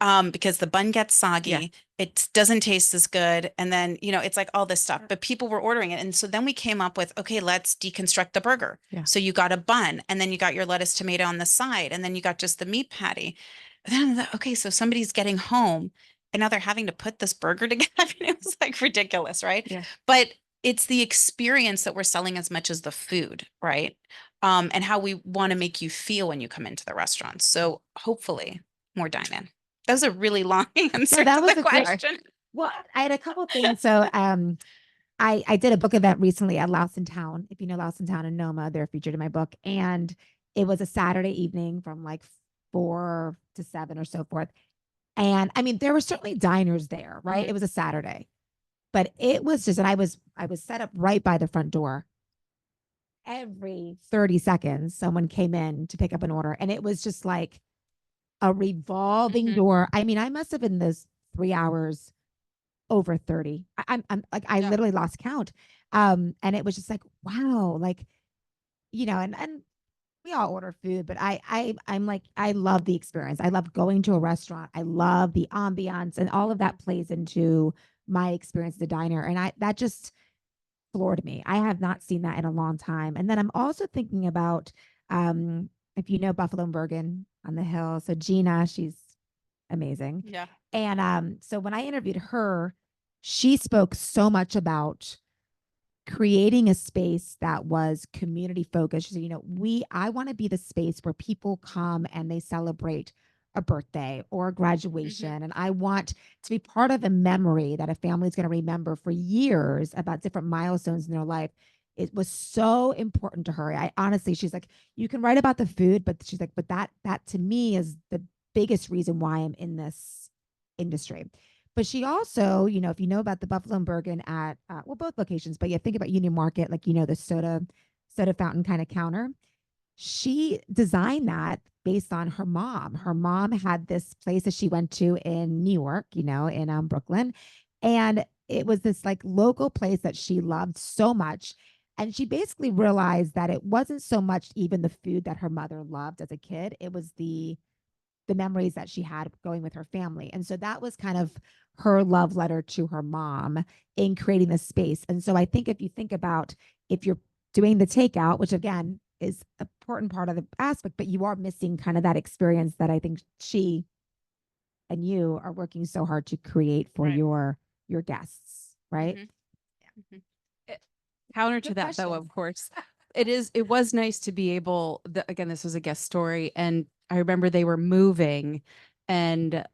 C: Because the bun gets soggy, it doesn't taste as good, and then it's like all this stuff, but people were ordering it. And so then we came up with, okay, let's deconstruct the burger. So you got a bun, and then you got your lettuce tomato on the side, and then you got just the meat patty. And then I thought, okay, so somebody's getting home and now they're having to put this burger together. It was like ridiculous, right? But it's the experience that we're selling as much as the food, right? And how we want to make you feel when you come into the restaurant. So hopefully more dine-in. That was a really long answer
B: that
C: to
B: was
C: the
B: a great-
C: question.
B: Well, I had a couple things. So I did a book event recently at Louse in Town. If you know Louse in Town and Noma, they're featured in my book. And it was a Saturday evening from like 4 to 7 or so forth. And I mean, there were certainly diners there, right? It was a Saturday, but it was just, and I was set up right by the front door. Every 30 seconds, someone came in to pick up an order, and it was just like a revolving door. I mean, I must have been this 3 hours over 30. I'm like, I literally lost count. And it was just like, wow, like, and we all order food, but I'm like, I love the experience. I love going to a restaurant. I love the ambiance, and all of that plays into my experience as a diner. And that just floored me. I have not seen that in a long time. And then I'm also thinking about, if you know Buffalo and Bergen on the Hill. So Gina, she's amazing.
C: Yeah.
B: And so when I interviewed her, she spoke so much about creating a space that was community focused. She said, I want to be the space where people come and they celebrate a birthday or a graduation. And I want to be part of a memory that a family is going to remember for years about different milestones in their life. It was so important to her. I honestly, she's like, you can write about the food, but she's like, but that to me is the biggest reason why I'm in this industry. But she also, if you know about the Buffalo and Bergen at, both locations, but think about Union Market, like, the soda fountain kind of counter. She designed that based on her mom. Her mom had this place that she went to in New York, in Brooklyn. And it was this like local place that she loved so much. And she basically realized that it wasn't so much even the food that her mother loved as a kid. It was the memories that she had going with her family. And so that was kind of her love letter to her mom in creating this space. And so I think if you think about if you're doing the takeout, which again is an important part of the aspect, but you are missing kind of that experience that I think she and you are working so hard to create for your guests, right?
C: Mm-hmm.
D: Counter
B: Good
D: to that, though,
B: question.
D: of course, it was nice to be able, again, this was a guest story, and I remember they were moving, and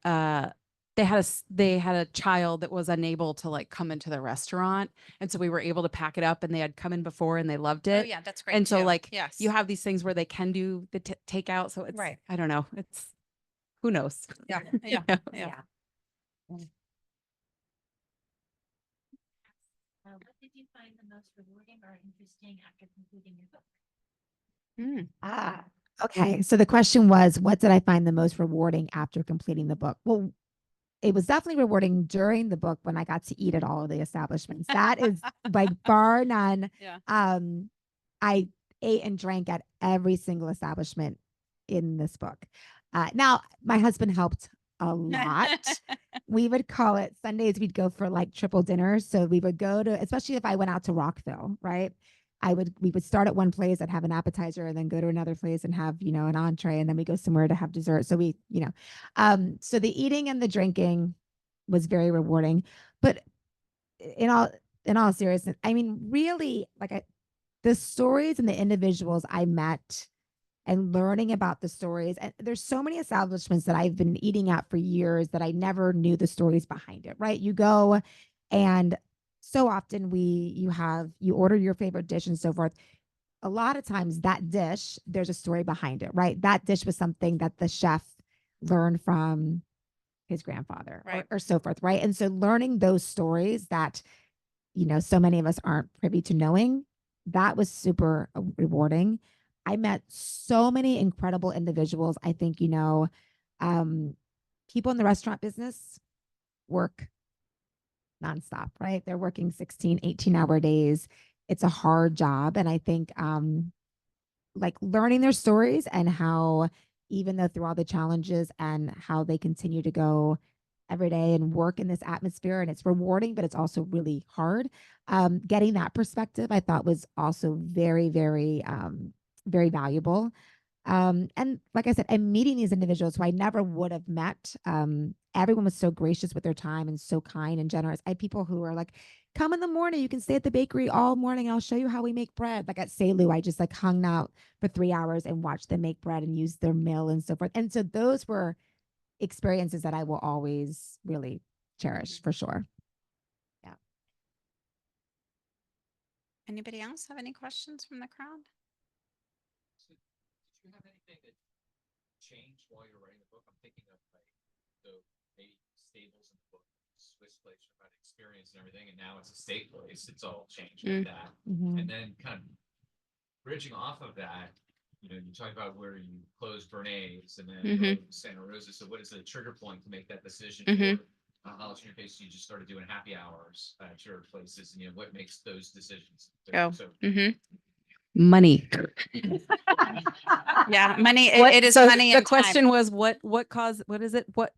D: they had a child that was unable to like come into the restaurant, and so we were able to pack it up, and they had come in before and they loved
C: Oh
D: it.
C: yeah, that's great.
D: And so
C: too.
D: like
C: yes,
D: you have these things where they can do the takeout, so it's
C: Right.
D: I don't know, it's who knows.
C: Yeah,
D: You
C: yeah,
D: know?
C: yeah.
E: What did you find the most rewarding or interesting after completing your book?
B: Okay. So the question was, what did I find the most rewarding after completing the book? Well, it was definitely rewarding during the book when I got to eat at all of the establishments. That is like bar none.
C: Yeah.
B: I ate and drank at every single establishment in this book. Now, my husband helped a lot. We would call it Sundays. We'd go for like triple dinners. So we would go to, especially if I went out to Rockville, right? We would start at one place and have an appetizer and then go to another place and have, an entree, and then we go somewhere to have dessert. So so the eating and the drinking was very rewarding, but in all seriousness, I mean, really the stories and the individuals I met and learning about the stories. And there's so many establishments that I've been eating at for years that I never knew the stories behind it, right? You go and so often you order your favorite dish and so forth. A lot of times that dish, there's a story behind it, right? That dish was something that the chef learned from his grandfather,
C: Right.
B: or so forth, right? And so learning those stories that, so many of us aren't privy to knowing, that was super rewarding. I met so many incredible individuals. I think, people in the restaurant business work nonstop, right? They're working 16, 18-hour days. It's a hard job. And I think like learning their stories and how, even though through all the challenges and how they continue to go every day and work in this atmosphere, and it's rewarding, but it's also really hard. Getting that perspective, I thought was also very, very, very valuable. And like I said, I'm meeting these individuals who I never would have met. Everyone was so gracious with their time and so kind and generous. I had people who are like, come in the morning, you can stay at the bakery all morning. I'll show you how we make bread. Like at Selu, I just like hung out for 3 hours and watched them make bread and use their mill and so forth. And so those were experiences that I will always really cherish for sure. Yeah.
C: Anybody else have any questions from the crowd?
F: So, did you have anything that changed while you were writing the book? I'm thinking of like the maybe stables in the book, Swiss place about experience and everything, and now it's a steak place. It's all changed with that.
B: Mm-hmm.
F: And then kind of bridging off of that, you talk about where you closed Bernays and then go to Santa Rosa. So what is the trigger point to make that decision? Hollis, in your case, you just started doing happy hours at your places, and what makes those decisions?
D: Money.
C: Yeah, money.
D: What-
C: It is
D: so
C: money.
D: The
C: and
D: question
C: time.
D: was what caused, what is it?
C: What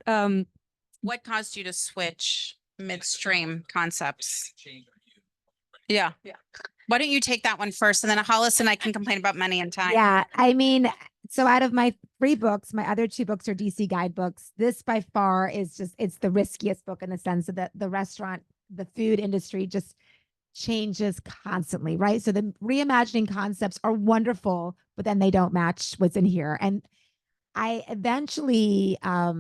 C: caused you to switch midstream concepts?
F: Change on you.
C: Yeah. Why don't you take that one first, and then Hollis and I can complain about money and time.
B: Yeah. I mean, so out of my 3 books, my other 2 books are DC guidebooks. This by far is it's the riskiest book in the sense that the restaurant, the food industry just changes constantly, right? So the reimagining concepts are wonderful, but then they don't match what's in here. And I eventually, I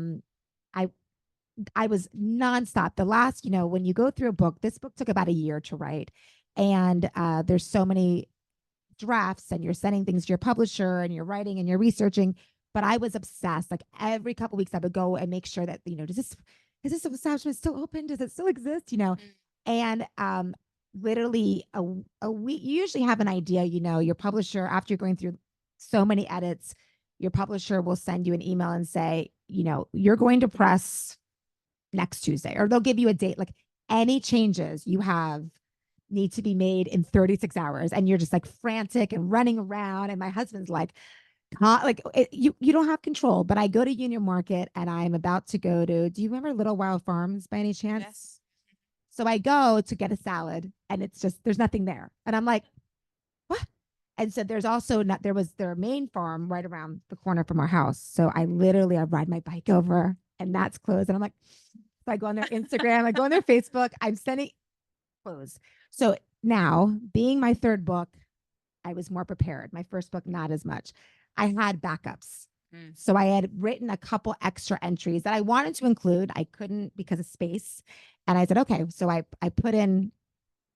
B: was nonstop. The last, when you go through a book, this book took about a year to write. And there's so many drafts and you're sending things to your publisher and you're writing and you're researching. But I was obsessed. Like every couple of weeks I would go and make sure that, is this establishment still open? Does it still exist? And literally a week, you usually have an idea, your publisher, after you're going through so many edits, your publisher will send you an email and say, you're going to press next Tuesday, or they'll give you a date. Like any changes you have need to be made in 36 hours. And you're just like frantic and running around. And my husband's like, you don't have control. But I go to Union Market and I'm about to go to, do you remember Little Wild Farms by any chance?
C: Yes.
B: So I go to get a salad and it's just, there's nothing there. And I'm like, what? And so there's also not, there was their main farm right around the corner from our house. So I ride my bike over and that's closed. And I'm like, so I go on their Instagram, I go on their Facebook, I'm sending clothes. So now, being my third book, I was more prepared. My first book, not as much. I had backups. So I had written a couple extra entries that I wanted to include. I couldn't because of space. And I said, okay. So I put in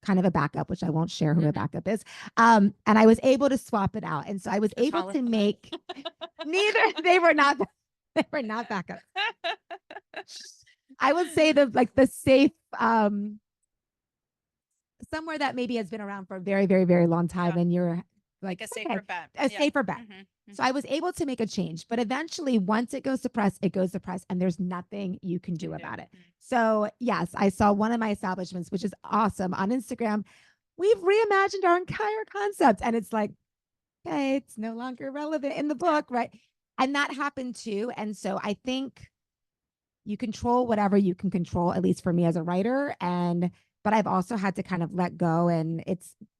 B: kind of a backup, which I won't share who a backup is. And I was able to swap it out. And so I was able to make they were not backups. I would say the safe, somewhere that maybe has been around for a very, very, very long time. And you're like
C: a safer bet.
B: Safer bet. So I was able to make a change, but eventually once it goes to press, it goes to press and there's nothing you can do about it. So yes, I saw one of my establishments, which is awesome, on Instagram. We've reimagined our entire concept and it's like, okay, it's no longer relevant in the book, right? And that happened too. And so I think you control whatever you can control, at least for me as a writer. But I've also had to kind of let go, and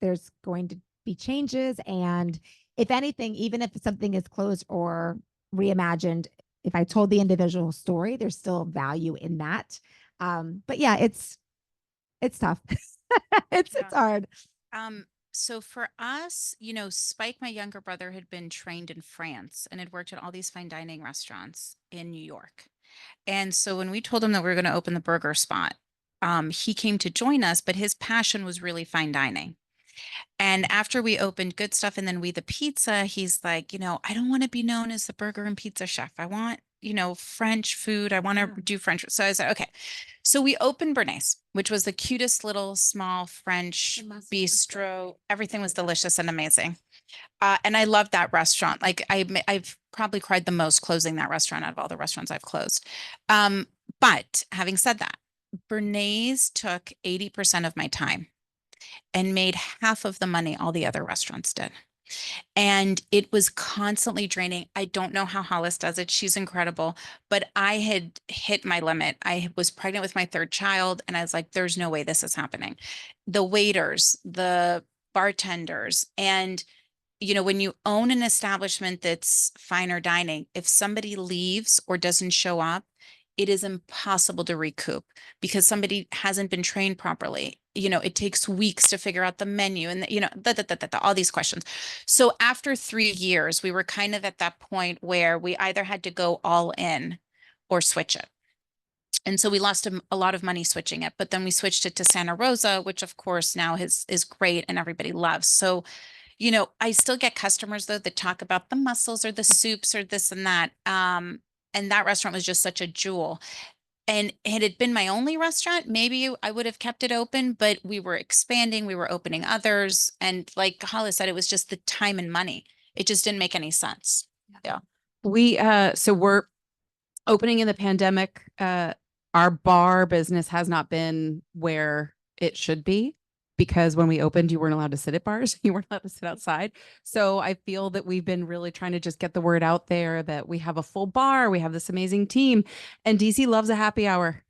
B: there's going to be changes. And if anything, even if something is closed or reimagined, if I told the individual story, there's still value in that. But yeah, it's tough. It's hard.
C: So for us, Spike, my younger brother, had been trained in France and had worked at all these fine dining restaurants in New York. And so when we told him that we were going to open the burger spot, he came to join us, but his passion was really fine dining. And after we opened Good Stuff and then We the Pizza, he's like, I don't want to be known as the burger and pizza chef. I want, French food. I want to do French. So I said, okay. So we opened Bernays, which was the cutest little small French bistro. Everything was delicious and amazing. And I loved that restaurant. Like I've probably cried the most closing that restaurant out of all the restaurants I've closed. But having said that, Bernays took 80% of my time and made half of the money all the other restaurants did. And it was constantly draining. I don't know how Hollis does it. She's incredible, but I had hit my limit. I was pregnant with my third child and I was like, there's no way this is happening. The waiters, the bartenders, and when you own an establishment that's finer dining, if somebody leaves or doesn't show up, it is impossible to recoup because somebody hasn't been trained properly. It takes weeks to figure out the menu and, all these questions. So after 3 years, we were kind of at that point where we either had to go all in or switch it. And so we lost a lot of money switching it, but then we switched it to Santa Rosa, which of course now is great and everybody loves. So, I still get customers though that talk about the mussels or the soups or this and that. And that restaurant was just such a jewel. And had it been my only restaurant, maybe I would have kept it open, but we were expanding, we were opening others. And like Hollis said, it was just the time and money. It just didn't make any sense. Yeah.
D: So we're opening in the pandemic. Our bar business has not been where it should be, because when we opened, you weren't allowed to sit at bars. You weren't allowed to sit outside. So I feel that we've been really trying to just get the word out there that we have a full bar. We have this amazing team, and DC loves a happy hour.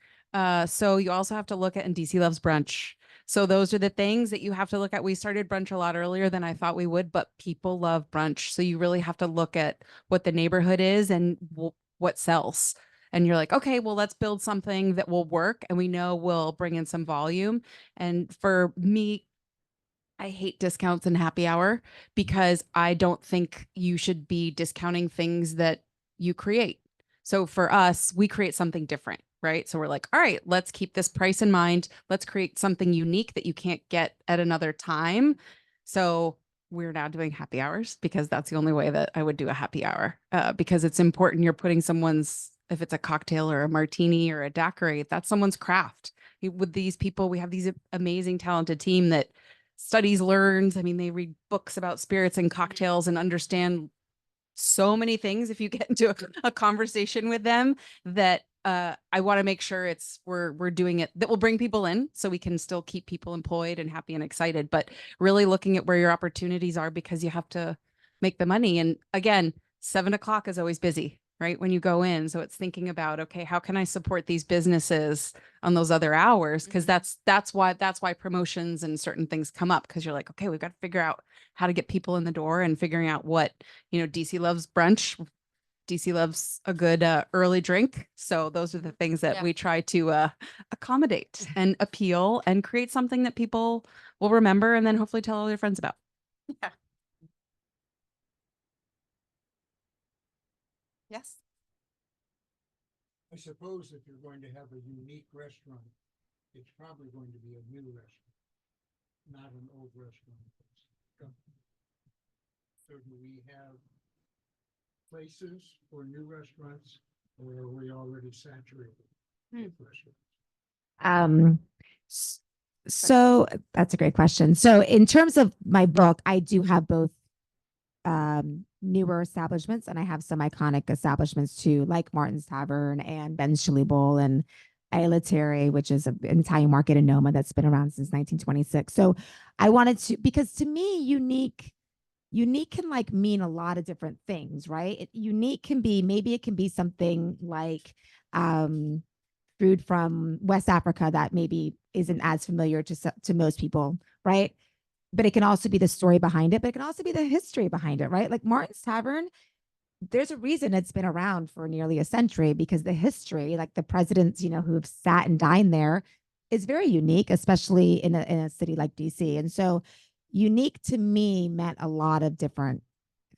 D: So you also have to look at, and DC loves brunch. So those are the things that you have to look at. We started brunch a lot earlier than I thought we would, but people love brunch. So you really have to look at what the neighborhood is and what sells. And you're like, okay, well, let's build something that will work and we know will bring in some volume. And for me, I hate discounts and happy hour because I don't think you should be discounting things that you create. So for us, we create something different, right? So we're like, all right, let's keep this price in mind. Let's create something unique that you can't get at another time. So we're now doing happy hours because that's the only way that I would do a happy hour, because it's important. You're putting someone's if it's a cocktail or a martini or a daiquiri, that's someone's craft. With these people, we have these amazing, talented team that studies, learns. I mean, they read books about spirits and cocktails and understand so many things if you get into a conversation with them that I want to make sure we're doing it that will bring people in so we can still keep people employed and happy and excited, but really looking at where your opportunities are because you have to make the money. And again, 7 o'clock is always busy, right? When you go in. So it's thinking about, okay, how can I support these businesses on those other hours? Because that's why promotions and certain things come up, because you're like, okay, we've got to figure out how to get people in the door and figuring out what, DC loves brunch. DC loves a good early drink. So those are the things that we try to accommodate and appeal and create something that people will remember and then hopefully tell all their friends about.
C: Yeah. Yes.
G: I suppose if you're going to have a unique restaurant, it's probably going to be a new restaurant, not an old restaurant. So do we have places for new restaurants, or are we already saturated with restaurants?
B: So that's a great question. So in terms of my book, I do have both newer establishments and I have some iconic establishments too, like Martin's Tavern and Ben's Chili Bowl and Eateries, which is an Italian market in Noma that's been around since 1926. So I wanted to, because to me, unique can like mean a lot of different things, right? Unique can be, maybe it can be something like food from West Africa that maybe isn't as familiar to most people, right? But it can also be the story behind it, but it can also be the history behind it, right? Like Martin's Tavern, there's a reason it's been around for nearly a century, because the history, like the presidents, who have sat and dined there, is very unique, especially in a city like DC. And so unique to me meant a lot of different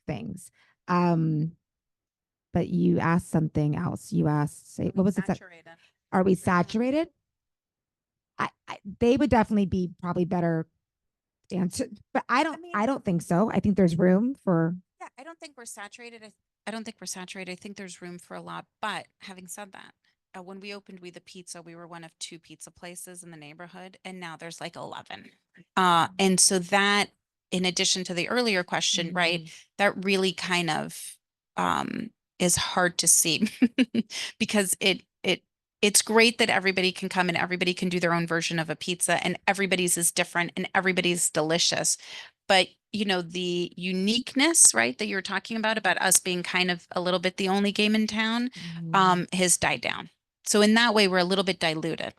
B: things. But you asked something else. You asked, say, what was it? Are we saturated? They would definitely be probably better answered, but I don't think so. I think there's room for.
C: Yeah, I don't think we're saturated. I don't think we're saturated. I think there's room for a lot. But having said that, when we opened We the Pizza, we were one of 2 pizza places in the neighborhood, and now there's like 11. And so that, in addition to the earlier question, right, that really kind of is hard to see because it's great that everybody can come and everybody can do their own version of a pizza and everybody's is different and everybody's delicious. But, the uniqueness, right, that you're talking about us being kind of a little bit the only game in town, has died down. So in that way, we're a little bit diluted.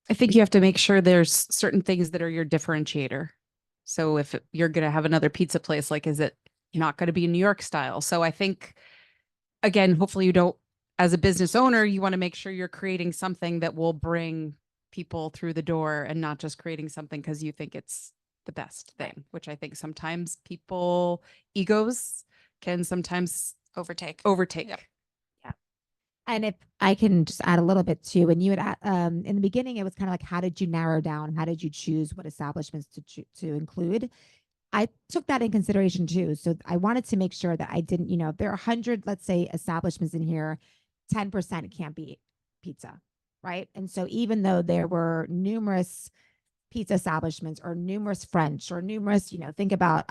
D: I think you have to make sure there's certain things that are your differentiator. So if you're going to have another pizza place, like, is it not going to be New York style? So I think, again, hopefully you don't, as a business owner, you want to make sure you're creating something that will bring people through the door and not just creating something because you think it's the best thing, which I think sometimes egos can sometimes
C: Overtake.
D: Yep.
B: Yeah. And if I can just add a little bit too, and you had in the beginning, it was kind of like, how did you narrow down? How did you choose what establishments to include? I took that in consideration too. So I wanted to make sure that I didn't, if there are 100, let's say, establishments in here, 10% can't be pizza, right? And so even though there were numerous pizza establishments or numerous French or numerous, think about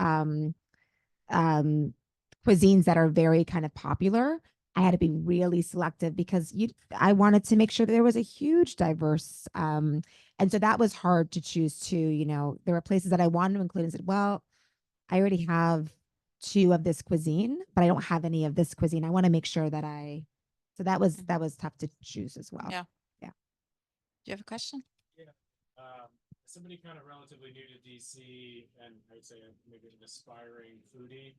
B: cuisines that are very kind of popular, I had to be really selective because I wanted to make sure that there was a huge diverse, and so that was hard to choose too. There were places that I wanted to include and said, well, I already have 2 of this cuisine, but I don't have any of this cuisine. I want to make sure that so that was tough to choose as well.
C: Yeah.
B: Yeah.
C: Do you have a question?
H: Yeah. Somebody kind of relatively new to DC and I'd say maybe an aspiring foodie,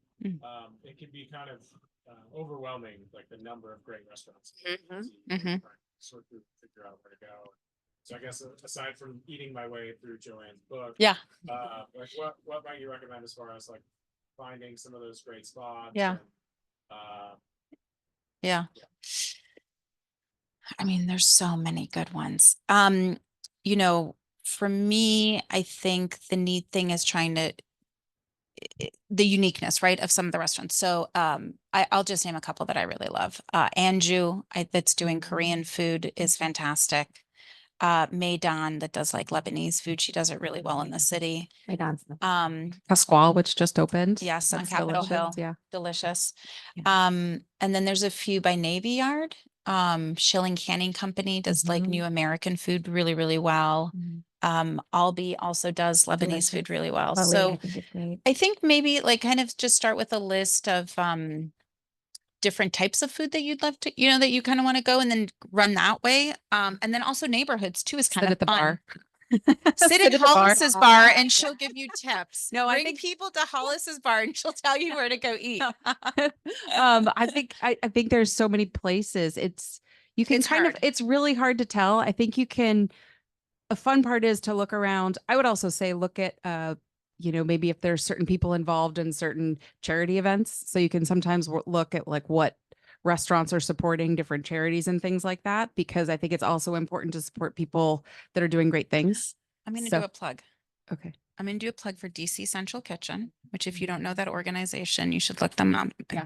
H: it can be kind of overwhelming, like the number of great restaurants. Sort of figure out where to go. So I guess aside from eating my way through JoAnn's book, like what might you recommend as far as like finding some of those great spots?
C: Yeah. Yeah. I mean, there's so many good ones. For me, I think the neat thing is trying to the uniqueness, right, of some of the restaurants. So I'll just name a couple that I really love. Anju, that's doing Korean food, is fantastic. Maidan, that does like Lebanese food. She does it really well in the city.
D: Pasquale, which just opened.
C: Yes, on
D: That's
C: Capitol
D: delicious.
C: Hill.
D: Yeah.
C: Delicious.
B: Yeah.
C: And then there's a few by Navy Yard. Shilling Canning Company does like new American food really, really well. Albi also does Lebanese
B: Delicious.
C: food really well.
B: Chloe,
C: So
B: I think it's great.
C: I think maybe like kind of just start with a list of different types of food that you'd love to, that you kind of want to go, and then run that way. And then also neighborhoods too is kind
D: Sit
C: of
D: at the
C: fun.
D: bar.
C: Sit
D: Sit
C: at
D: at the bar.
C: Hollis's bar and she'll give you tips.
D: No, I
C: Bring
D: think-
C: people to Hollis's bar and she'll tell you where to go eat.
D: I think there's so many places. You can
C: It's
D: kind
C: hard.
D: of, it's really hard to tell. I think a fun part is to look around. I would also say look at maybe if there's certain people involved in certain charity events. So you can sometimes look at like what restaurants are supporting different charities and things like that, because I think it's also important to support people that are doing great things.
C: I'm going to
D: So-
C: do a plug.
D: Okay.
C: I'm going to do a plug for DC Central Kitchen, which if you don't know that organization, you should look them up.
D: Yeah.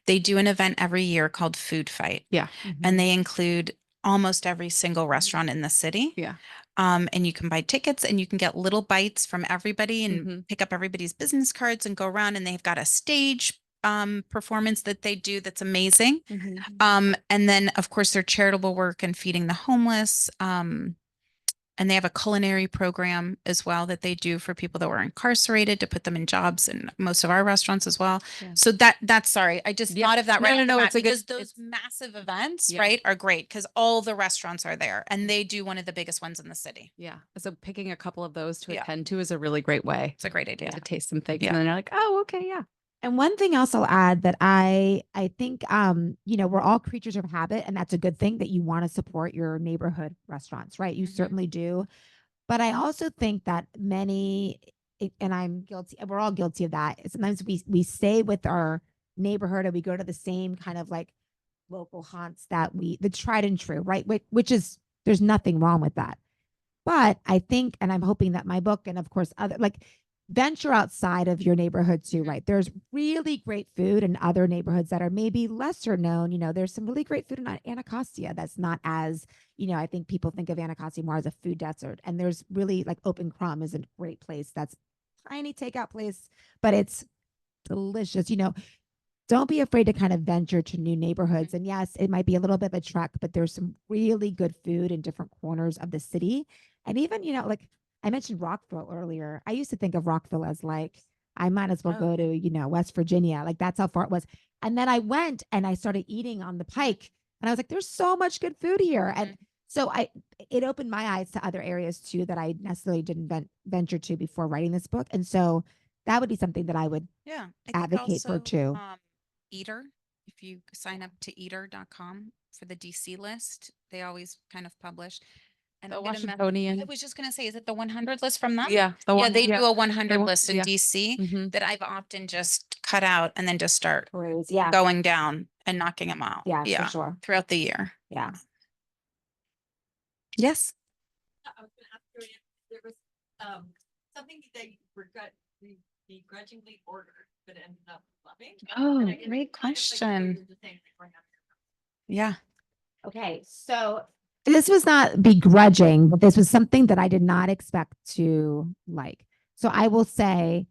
C: They do an event every year called Food Fight.
D: Yeah.
C: And they include almost every single restaurant in the city.
D: Yeah.
C: And you can buy tickets and you can get little bites from everybody and
D: Mhm.
C: pick up everybody's business cards and go around, and they've got a stage performance that they do that's amazing. And then of course their charitable work and feeding the homeless. And they have a culinary program as well that they do for people that were incarcerated to put them in jobs in most of our restaurants as well.
D: Yeah.
C: So that's sorry. I just
D: Yeah.
C: thought of that
D: No,
C: right
D: no,
C: off the
D: no,
C: bat,
D: it's a good-
C: because those
D: it's-
C: massive events,
D: Yeah.
C: right, are great because all the restaurants are there and they do one of the biggest ones in the city.
D: Yeah. So picking a couple of those to
C: Yeah.
D: attend to is a really great way
C: It's a great idea.
D: to taste some things.
C: Yeah.
D: And then you're like, oh, okay. Yeah.
B: And one thing else I'll add that I think we're all creatures of habit, and that's a good thing that you want to support your neighborhood restaurants, right? You
C: Mhm.
B: certainly do. But I also think that and I'm guilty, we're all guilty of that. Sometimes we stay with our neighborhood and we go to the same kind of like local haunts the tried and true, right? Which is, there's nothing wrong with that. But I think, and I'm hoping that my book, and of course other, like, venture outside of your neighborhood too, right? There's really great food in other neighborhoods that are maybe lesser known. There's some really great food in Anacostia that's not as, I think people think of Anacostia more as a food desert. And there's really like Open Crumb is a great place. That's a tiny takeout place, but it's delicious. Don't be afraid to kind of venture to new neighborhoods. And yes, it might be a little bit of a trek, but there's some really good food in different corners of the city. And even, like I mentioned Rockville earlier. I used to think of Rockville as like, I might as well go to, West Virginia. Like that's how far it was. And then I went and I started eating on the Pike, and I was like, there's so much good food here. And so it opened my eyes to other areas too, that I necessarily didn't venture to before writing this book. And so that would be something that I would
C: Yeah. I think
B: advocate for
C: also,
B: too.
C: Eater, if you sign up to eater.com for the DC list, they always kind of publish. And
D: The
C: I'm gonna
D: Washingtonian.
C: I was just going to say, is it the 100 list from them?
D: Yeah.
C: Yeah, they do a 100
D: want-
C: list in
D: yeah.
C: DC
D: Mhm.
C: that I've often just cut out and then just start
B: Yeah.
C: going down and knocking them out.
B: Yeah, for sure.
C: Throughout the year.
B: Yeah.
C: Yes.
E: I was gonna ask you if there was something that you begrudgingly ordered but ended up loving.
C: Oh,
E: And I guess
C: great
E: kind of like
C: question.
E: you're just saying before having
C: Yeah.
B: Okay, so this was not begrudging, but this was something that I did not expect to like. So I will say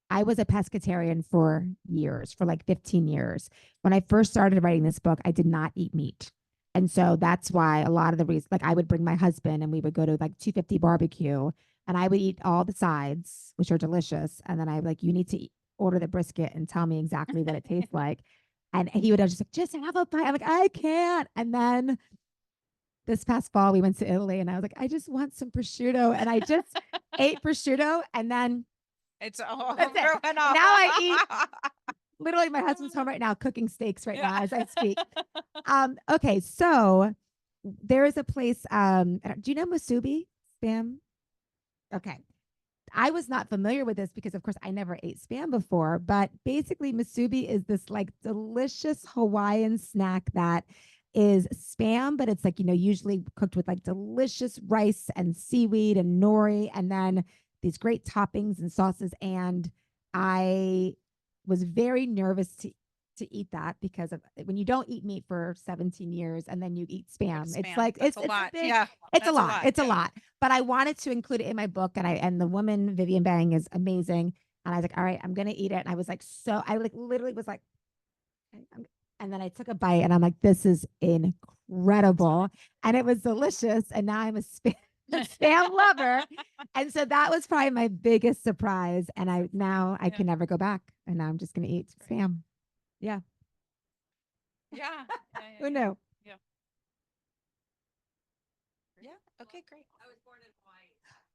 B: I was a pescatarian for years, for like 15 years. When I first started writing this book, I did not eat meat. And so that's why a lot of the reasons, like I would bring my husband and we would go to like 250 barbecue and I would eat all the sides, which are delicious. And then I would like, you need to order the brisket and tell me exactly what it tastes like. And he would just like, just have a bite. I'm like, I can't. And then this past fall, we went to Italy and I was like, I just want some prosciutto. And I just ate prosciutto. And then
C: It's all
B: That's it.
C: ruined
B: Now I literally my husband's home right now cooking steaks right now as I speak. Okay. So there is a place, do you know Musubi spam? Okay. I was not familiar with this because of course I never ate spam before, but basically Musubi is this like delicious Hawaiian snack that is spam, but it's like, usually cooked with like delicious rice and seaweed and nori, and then these great toppings and sauces. And I was very nervous to eat that because of when you don't eat meat for 17 years and then you eat spam. It's like
C: That's
B: it's
C: a lot.
B: a big,
C: Yeah.
B: it's a
C: that's
B: lot. It's a
C: yeah.
B: lot. But I wanted to include it in my book, and the woman Vivian Bang is amazing. And I was like, all right, I'm gonna eat it. And I was like, I like literally was like, okay, and then I took a bite and I'm like, this is incredible. And it was delicious. And now I'm a spam lover. And so that was probably my biggest surprise. And I
C: Yeah.
B: can never go back. And now I'm just gonna eat spam. Yeah.
C: Yeah.
B: Who knew?
C: Yeah. Okay, great.
E: I was born in Hawaii.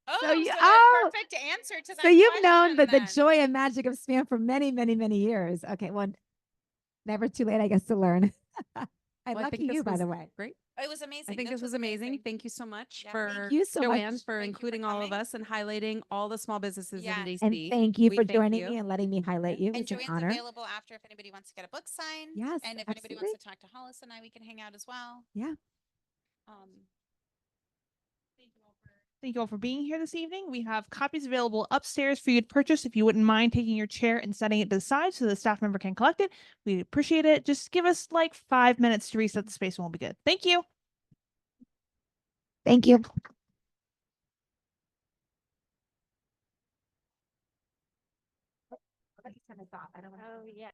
C: Oh,
B: So you-
C: so
B: oh,
C: a perfect answer to that.
B: So you've known
C: question
B: the
C: then.
B: joy and magic of spam for many, many, many years. Okay, well, never too late, I guess, to learn.
D: Well,
B: I'm
D: I
B: lucky
D: think this
B: you, by
D: was
B: the way.
D: Great.
C: It was amazing.
D: I think this was amazing. Thank you so much
C: Yeah.
D: for
B: Thank you so
D: JoAnn
B: much.
D: for
C: Thank you for
D: including all of
C: coming.
D: us and highlighting all the small businesses
C: Yes.
D: in DC.
B: And thank you
D: We
B: for
D: thank
B: joining
D: you.
B: me and letting me highlight you.
C: And
B: It's an
C: JoAnn's
B: honor.
C: available after if anybody wants to get a book signed.
B: Yes,
C: And if anybody wants
B: absolutely.
C: to talk to Hollis and I, we can hang out as well.
B: Yeah.
A: Thank you all for being here this evening. We have copies available upstairs for you to purchase if you wouldn't mind taking your chair and setting it to the side so the staff member can collect it. We'd appreciate it. Just give us like 5 minutes to reset the space and we'll be good. Thank you.
B: Thank you.
E: Oh, yeah.